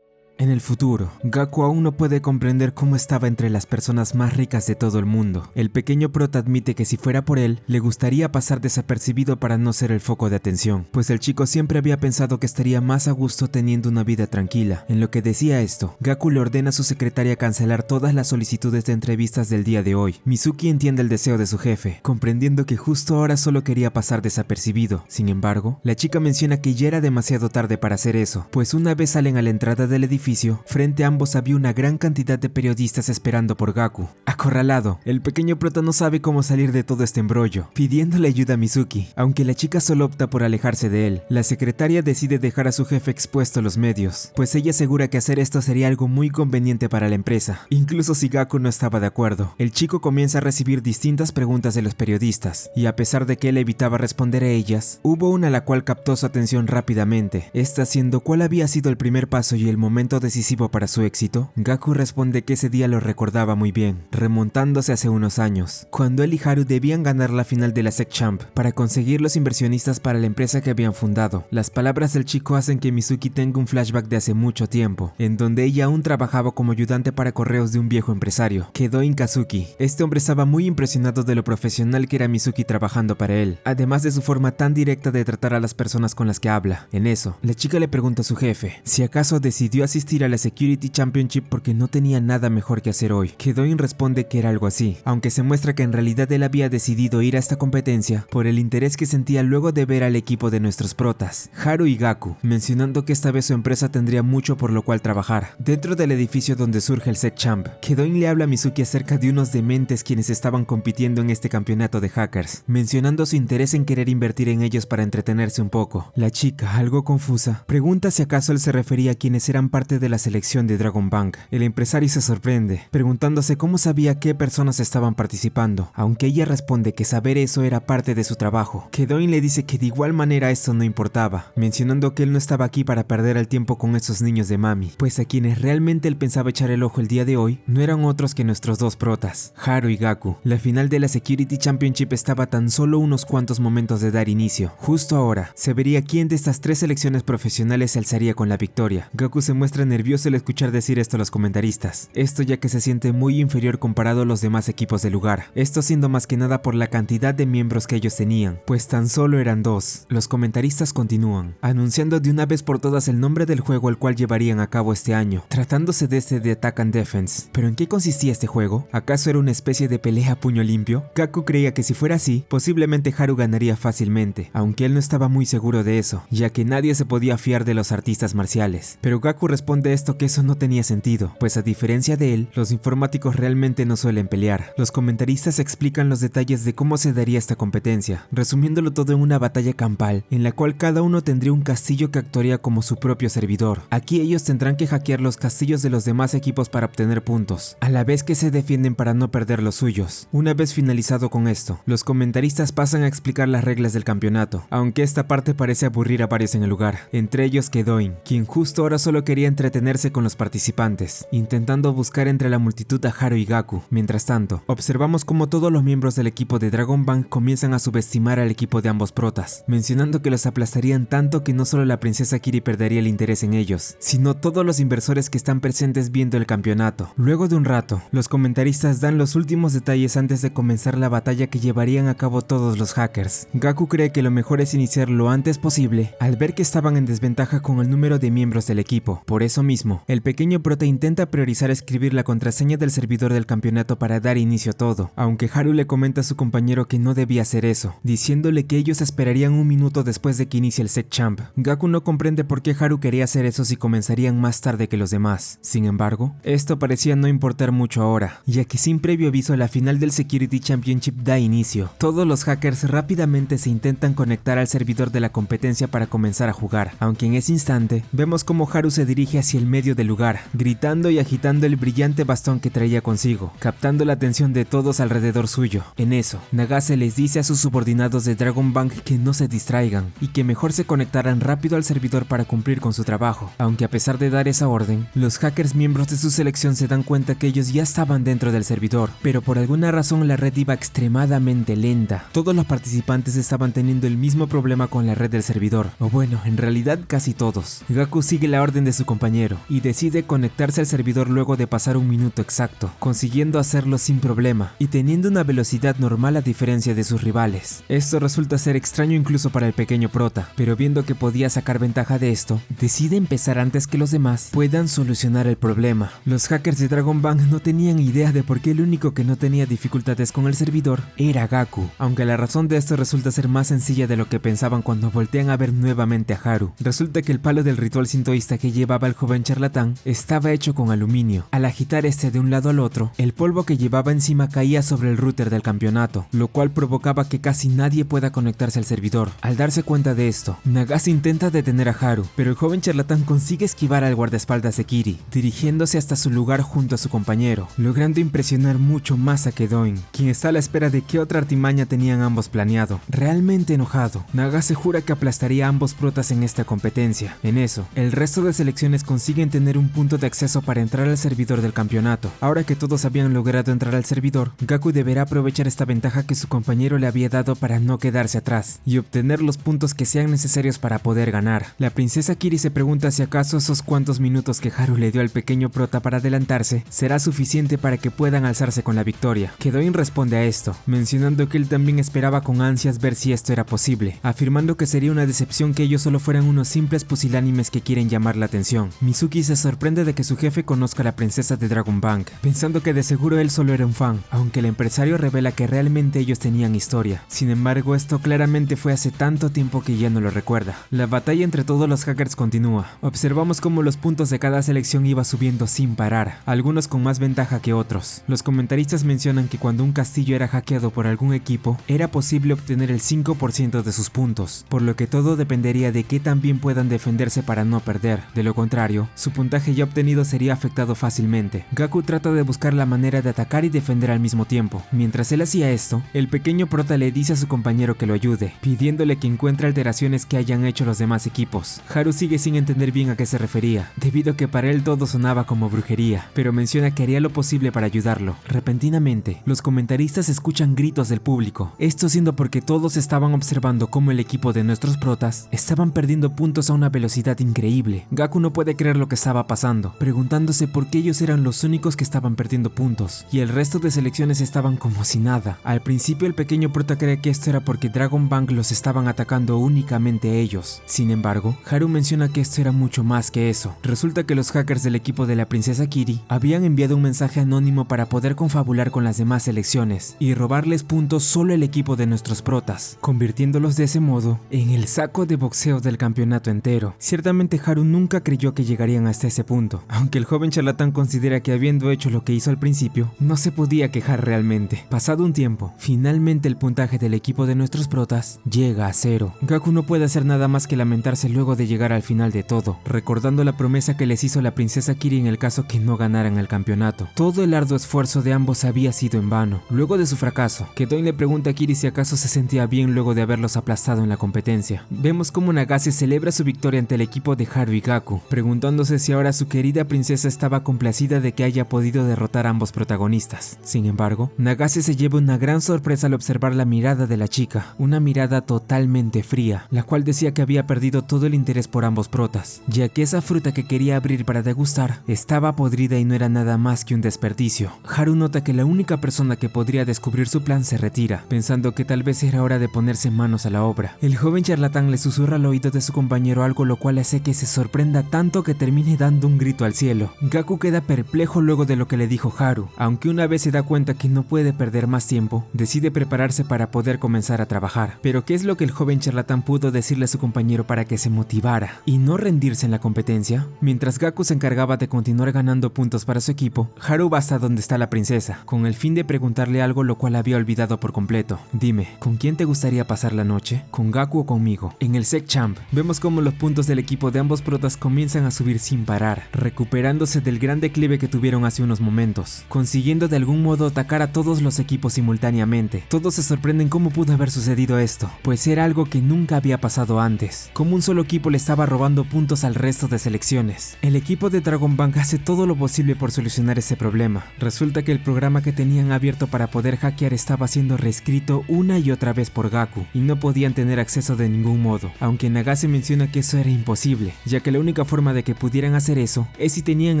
En el futuro, Gaku aún no puede comprender cómo estaba entre las personas más ricas de todo el mundo. El pequeño prota admite que si fuera por él, le gustaría pasar desapercibido para no ser el foco de atención, pues el chico siempre había pensado que estaría más a gusto teniendo una vida tranquila. En lo que decía esto, Gaku le ordena a su secretaria cancelar todas las solicitudes de entrevistas del día de hoy. Mizuki entiende el deseo de su jefe, comprendiendo que justo ahora solo quería pasar desapercibido. Sin embargo, la chica menciona que ya era demasiado tarde para hacer eso, pues una vez salen a la entrada del edificio, frente a ambos había una gran cantidad de periodistas esperando por Gaku. Acorralado, el pequeño prota no sabe cómo salir de todo este embrollo, pidiéndole ayuda a Mizuki, aunque la chica solo opta por alejarse de él. La secretaria decide dejar a su jefe expuesto a los medios, pues ella asegura que hacer esto sería algo muy conveniente para la empresa, incluso si Gaku no estaba de acuerdo. El chico comienza a recibir distintas preguntas de los periodistas, y a pesar de que él evitaba responder a ellas, hubo una la cual captó su atención rápidamente, esta siendo cuál había sido el primer paso y el momento decisivo para su éxito. Gaku responde que ese día lo recordaba muy bien, remontándose hace unos años, cuando él y Haru debían ganar la final de la Secchamp para conseguir los inversionistas para la empresa que habían fundado. Las palabras del chico hacen que Mizuki tenga un flashback de hace mucho tiempo, en donde ella aún trabajaba como ayudante para correos de un viejo empresario, Kedoin Kazuki. Este hombre estaba muy impresionado de lo profesional que era Mizuki trabajando para él, además de su forma tan directa de tratar a las personas con las que habla. En eso, la chica le pregunta a su jefe si acaso decidió asistir a la Security Championship porque no tenía nada mejor que hacer hoy. Kedoin responde que era algo así, aunque se muestra que en realidad él había decidido ir a esta competencia por el interés que sentía luego de ver al equipo de nuestros protas, Haru y Gaku, mencionando que esta vez su empresa tendría mucho por lo cual trabajar. Dentro del edificio donde surge el Secchamp, Kedoin le habla a Mizuki acerca de unos dementes quienes estaban compitiendo en este campeonato de hackers, mencionando su interés en querer invertir en ellos para entretenerse un poco. La chica, algo confusa, pregunta si acaso él se refería a quienes eran parte de la selección de Dragon Bank. El empresario se sorprende, preguntándose cómo sabía qué personas estaban participando, aunque ella responde que saber eso era parte de su trabajo. Kedoin le dice que de igual manera esto no importaba, mencionando que él no estaba aquí para perder el tiempo con esos niños de mami, pues a quienes realmente él pensaba echar el ojo el día de hoy no eran otros que nuestros dos protas, Haru y Gaku. La final de la Security Championship estaba tan solo unos cuantos momentos de dar inicio. Justo ahora, se vería quién de estas tres selecciones profesionales se alzaría con la victoria. Gaku se muestra nervioso al escuchar decir esto a los comentaristas, esto ya que se siente muy inferior comparado a los demás equipos del lugar, esto siendo más que nada por la cantidad de miembros que ellos tenían, pues tan solo eran dos. Los comentaristas continúan, anunciando de una vez por todas el nombre del juego al cual llevarían a cabo este año, tratándose de este de Attack and Defense. ¿Pero en qué consistía este juego? ¿Acaso era una especie de pelea a puño limpio? Gaku creía que si fuera así, posiblemente Haru ganaría fácilmente, aunque él no estaba muy seguro de eso, ya que nadie se podía fiar de los artistas marciales. Pero Gaku responde esto que eso no tenía sentido, pues a diferencia de él, los informáticos realmente no suelen pelear. Los comentaristas explican los detalles de cómo se daría esta competencia, resumiéndolo todo en una batalla campal, en la cual cada uno tendría un castillo que actuaría como su propio servidor. Aquí ellos tendrán que hackear los castillos de los demás equipos para obtener puntos, a la vez que se defienden para no perder los suyos. Una vez finalizado con esto, los comentaristas pasan a explicar las reglas del campeonato, aunque esta parte parece aburrir a varios en el lugar, entre ellos Kedoin, quien justo ahora solo quería entretenerse con los participantes, intentando buscar entre la multitud a Haru y Gaku. Mientras tanto, observamos como todos los miembros del equipo de Dragon Bank comienzan a subestimar al equipo de ambos protas, mencionando que los aplastarían tanto que no solo la princesa Kiri perdería el interés en ellos, sino todos los inversores que están presentes viendo el campeonato. Luego de un rato, los comentaristas dan los últimos detalles antes de comenzar la batalla que llevarían a cabo todos los hackers. Gaku cree que lo mejor es iniciar lo antes posible, al ver que estaban en desventaja con el número de miembros del equipo. Por eso mismo, el pequeño prota intenta priorizar escribir la contraseña del servidor del campeonato para dar inicio a todo, aunque Haru le comenta a su compañero que no debía hacer eso, diciéndole que ellos esperarían un minuto después de que inicie el Secchamp. Gaku no comprende por qué Haru quería hacer eso si comenzarían más tarde que los demás. Sin embargo, esto parecía no importar mucho ahora, ya que sin previo aviso la final del Security Championship da inicio. Todos los hackers rápidamente se intentan conectar al servidor de la competencia para comenzar a jugar, aunque en ese instante vemos como Haru se dirige viaje hacia el medio del lugar, gritando y agitando el brillante bastón que traía consigo, captando la atención de todos alrededor suyo. En eso, Nagase les dice a sus subordinados de Dragon Bank que no se distraigan y que mejor se conectaran rápido al servidor para cumplir con su trabajo. Aunque a pesar de dar esa orden, los hackers miembros de su selección se dan cuenta que ellos ya estaban dentro del servidor, pero por alguna razón la red iba extremadamente lenta. Todos los participantes estaban teniendo el mismo problema con la red del servidor, o bueno, en realidad casi todos. Gaku sigue la orden de su compañero y decide conectarse al servidor luego de pasar un minuto exacto, consiguiendo hacerlo sin problema y teniendo una velocidad normal a diferencia de sus rivales. Esto resulta ser extraño incluso para el pequeño prota, pero viendo que podía sacar ventaja de esto, decide empezar antes que los demás puedan solucionar el problema. Los hackers de Dragon Bank no tenían idea de por qué el único que no tenía dificultades con el servidor era Gaku, aunque la razón de esto resulta ser más sencilla de lo que pensaban cuando voltean a ver nuevamente a Haru. Resulta que el palo del ritual sintoísta que llevaba el joven charlatán estaba hecho con aluminio. Al agitar este de un lado al otro, el polvo que llevaba encima caía sobre el router del campeonato, lo cual provocaba que casi nadie pueda conectarse al servidor. Al darse cuenta de esto, Nagase intenta detener a Haru, pero el joven charlatán consigue esquivar al guardaespaldas de Kiri, dirigiéndose hasta su lugar junto a su compañero, logrando impresionar mucho más a Kedoin, quien está a la espera de qué otra artimaña tenían ambos planeado. Realmente enojado, Nagase jura que aplastaría a ambos protas en esta competencia. En eso, el resto de selecciones consiguen tener un punto de acceso para entrar al servidor del campeonato. Ahora que todos habían logrado entrar al servidor, Gaku deberá aprovechar esta ventaja que su compañero le había dado para no quedarse atrás y obtener los puntos que sean necesarios para poder ganar. La princesa Kiri se pregunta si acaso esos cuantos minutos que Haru le dio al pequeño prota para adelantarse será suficiente para que puedan alzarse con la victoria. Kedoin responde a esto, mencionando que él también esperaba con ansias ver si esto era posible, afirmando que sería una decepción que ellos solo fueran unos simples pusilánimes que quieren llamar la atención. Mizuki se sorprende de que su jefe conozca a la princesa de Dragon Bank, pensando que de seguro él solo era un fan, aunque el empresario revela que realmente ellos tenían historia. Sin embargo, esto claramente fue hace tanto tiempo que ya no lo recuerda. La batalla entre todos los hackers continúa. Observamos cómo los puntos de cada selección iba subiendo sin parar, algunos con más ventaja que otros. Los comentaristas mencionan que cuando un castillo era hackeado por algún equipo, era posible obtener el 5% de sus puntos, por lo que todo dependería de qué tan bien puedan defenderse para no perder. De lo contrario, su puntaje ya obtenido sería afectado fácilmente. Gaku trata de buscar la manera de atacar y defender al mismo tiempo. Mientras él hacía esto, el pequeño prota le dice a su compañero que lo ayude, pidiéndole que encuentre alteraciones que hayan hecho los demás equipos. Haru sigue sin entender bien a qué se refería, debido a que para él todo sonaba como brujería, pero menciona que haría lo posible para ayudarlo. Repentinamente, los comentaristas escuchan gritos del público, esto siendo porque todos estaban observando cómo el equipo de nuestros protas estaban perdiendo puntos a una velocidad increíble. Gaku no puede creer lo que estaba pasando, preguntándose por qué ellos eran los únicos que estaban perdiendo puntos, y el resto de selecciones estaban como si nada. Al principio el pequeño prota cree que esto era porque Dragon Bank los estaban atacando únicamente a ellos. Sin embargo, Haru menciona que esto era mucho más que eso. Resulta que los hackers del equipo de la princesa Kiri habían enviado un mensaje anónimo para poder confabular con las demás selecciones y robarles puntos solo el equipo de nuestros protas, convirtiéndolos de ese modo en el saco de boxeo del campeonato entero. Ciertamente Haru nunca creyó que llegarían hasta ese punto, aunque el joven charlatán considera que habiendo hecho lo que hizo al principio, no se podía quejar realmente. Pasado un tiempo, finalmente el puntaje del equipo de nuestros protas llega a 0. Gaku no puede hacer nada más que lamentarse luego de llegar al final de todo, recordando la promesa que les hizo la princesa Kiri en el caso que no ganaran el campeonato. Todo el arduo esfuerzo de ambos había sido en vano. Luego de su fracaso, Kedoin le pregunta a Kiri si acaso se sentía bien luego de haberlos aplastado en la competencia. Vemos cómo Nagase celebra su victoria ante el equipo de Haru y Gaku, preguntándose si ahora su querida princesa estaba complacida de que haya podido derrotar a ambos protagonistas. Sin embargo, Nagase se lleva una gran sorpresa al observar la mirada de la chica, una mirada totalmente fría, la cual decía que había perdido todo el interés por ambos protas, ya que esa fruta que quería abrir para degustar estaba podrida y no era nada más que un desperdicio. Haru nota que la única persona que podría descubrir su plan se retira, pensando que tal vez era hora de ponerse manos a la obra. El joven charlatán le susurra al oído de su compañero algo lo cual hace que se sorprenda tanto que termine dando un grito al cielo. Gaku queda perplejo luego de lo que le dijo Haru, aunque una vez se da cuenta que no puede perder más tiempo, decide prepararse para poder comenzar a trabajar. Pero ¿qué es lo que el joven charlatán pudo decirle a su compañero para que se motivara y no rendirse en la competencia? Mientras Gaku se encargaba de continuar ganando puntos para su equipo, Haru va hasta donde está la princesa, con el fin de preguntarle algo lo cual había olvidado por completo. Dime, ¿con quién te gustaría pasar la noche? ¿Con Gaku o conmigo? En el Sec Champ, vemos cómo los puntos del equipo de ambos protas comienzan a subir sin parar, recuperándose del gran declive que tuvieron hace unos momentos, consiguiendo de algún modo atacar a todos los equipos simultáneamente. Todos se sorprenden cómo pudo haber sucedido esto, pues era algo que nunca había pasado antes, como un solo equipo le estaba robando puntos al resto de selecciones. El equipo de Dragon Bank hace todo lo posible por solucionar ese problema. Resulta que el programa que tenían abierto para poder hackear estaba siendo reescrito una y otra vez por Gaku, y no podían tener acceso de ningún modo, aunque Nagase menciona que eso era imposible, ya que la única forma de que pudieran hacer eso es si tenían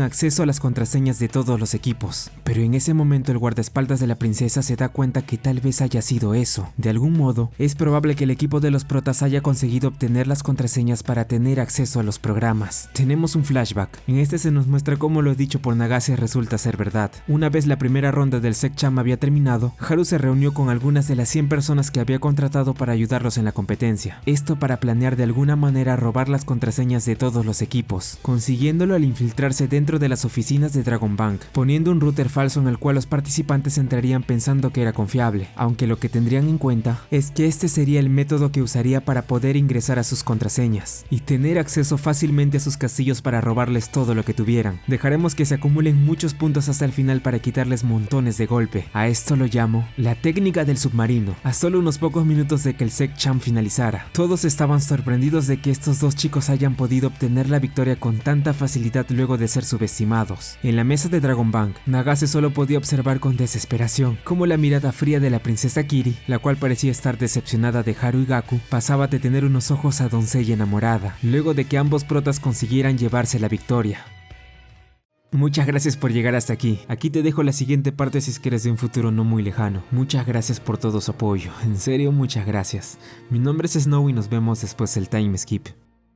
acceso a las contraseñas de todos los equipos. Pero en ese momento el guardaespaldas de la princesa se da cuenta que tal vez haya sido eso. De algún modo, es probable que el equipo de los protas haya conseguido obtener las contraseñas para tener acceso a los programas. Tenemos un flashback. En este se nos muestra cómo lo dicho por Nagase resulta ser verdad. Una vez la primera ronda del Sec-Cham había terminado, Haru se reunió con algunas de las 100 personas que había contratado para ayudarlos en la competencia. Esto para planear de alguna manera robar las contraseñas de todos los equipos, consiguiéndolo al infiltrarse dentro de las oficinas de Dragon Bank, poniendo un router falso en el cual los participantes entrarían pensando que era confiable, aunque lo que tendrían en cuenta es que este sería el método que usaría para poder ingresar a sus contraseñas y tener acceso fácilmente a sus castillos para robarles todo lo que tuvieran. Dejaremos que se acumulen muchos puntos hasta el final para quitarles montones de golpe. A esto lo llamo la técnica del submarino. A solo unos pocos minutos de que el Sec-Cham finalizara, todos estaban sorprendidos de que estos dos chicos hayan podido obtener la victoria con tanta facilidad luego de ser subestimados. En la mesa de Dragon Bank, Nagase solo podía observar con desesperación cómo la mirada fría de la princesa Kiri, la cual parecía estar decepcionada de Haru y Gaku, pasaba de tener unos ojos a doncella enamorada, luego de que ambos protas consiguieran llevarse la victoria. Muchas gracias por llegar hasta aquí. Aquí te dejo la siguiente parte si es que eres de un futuro no muy lejano. Muchas gracias por todo su apoyo. En serio, muchas gracias. Mi nombre es Snow y nos vemos después del time skip.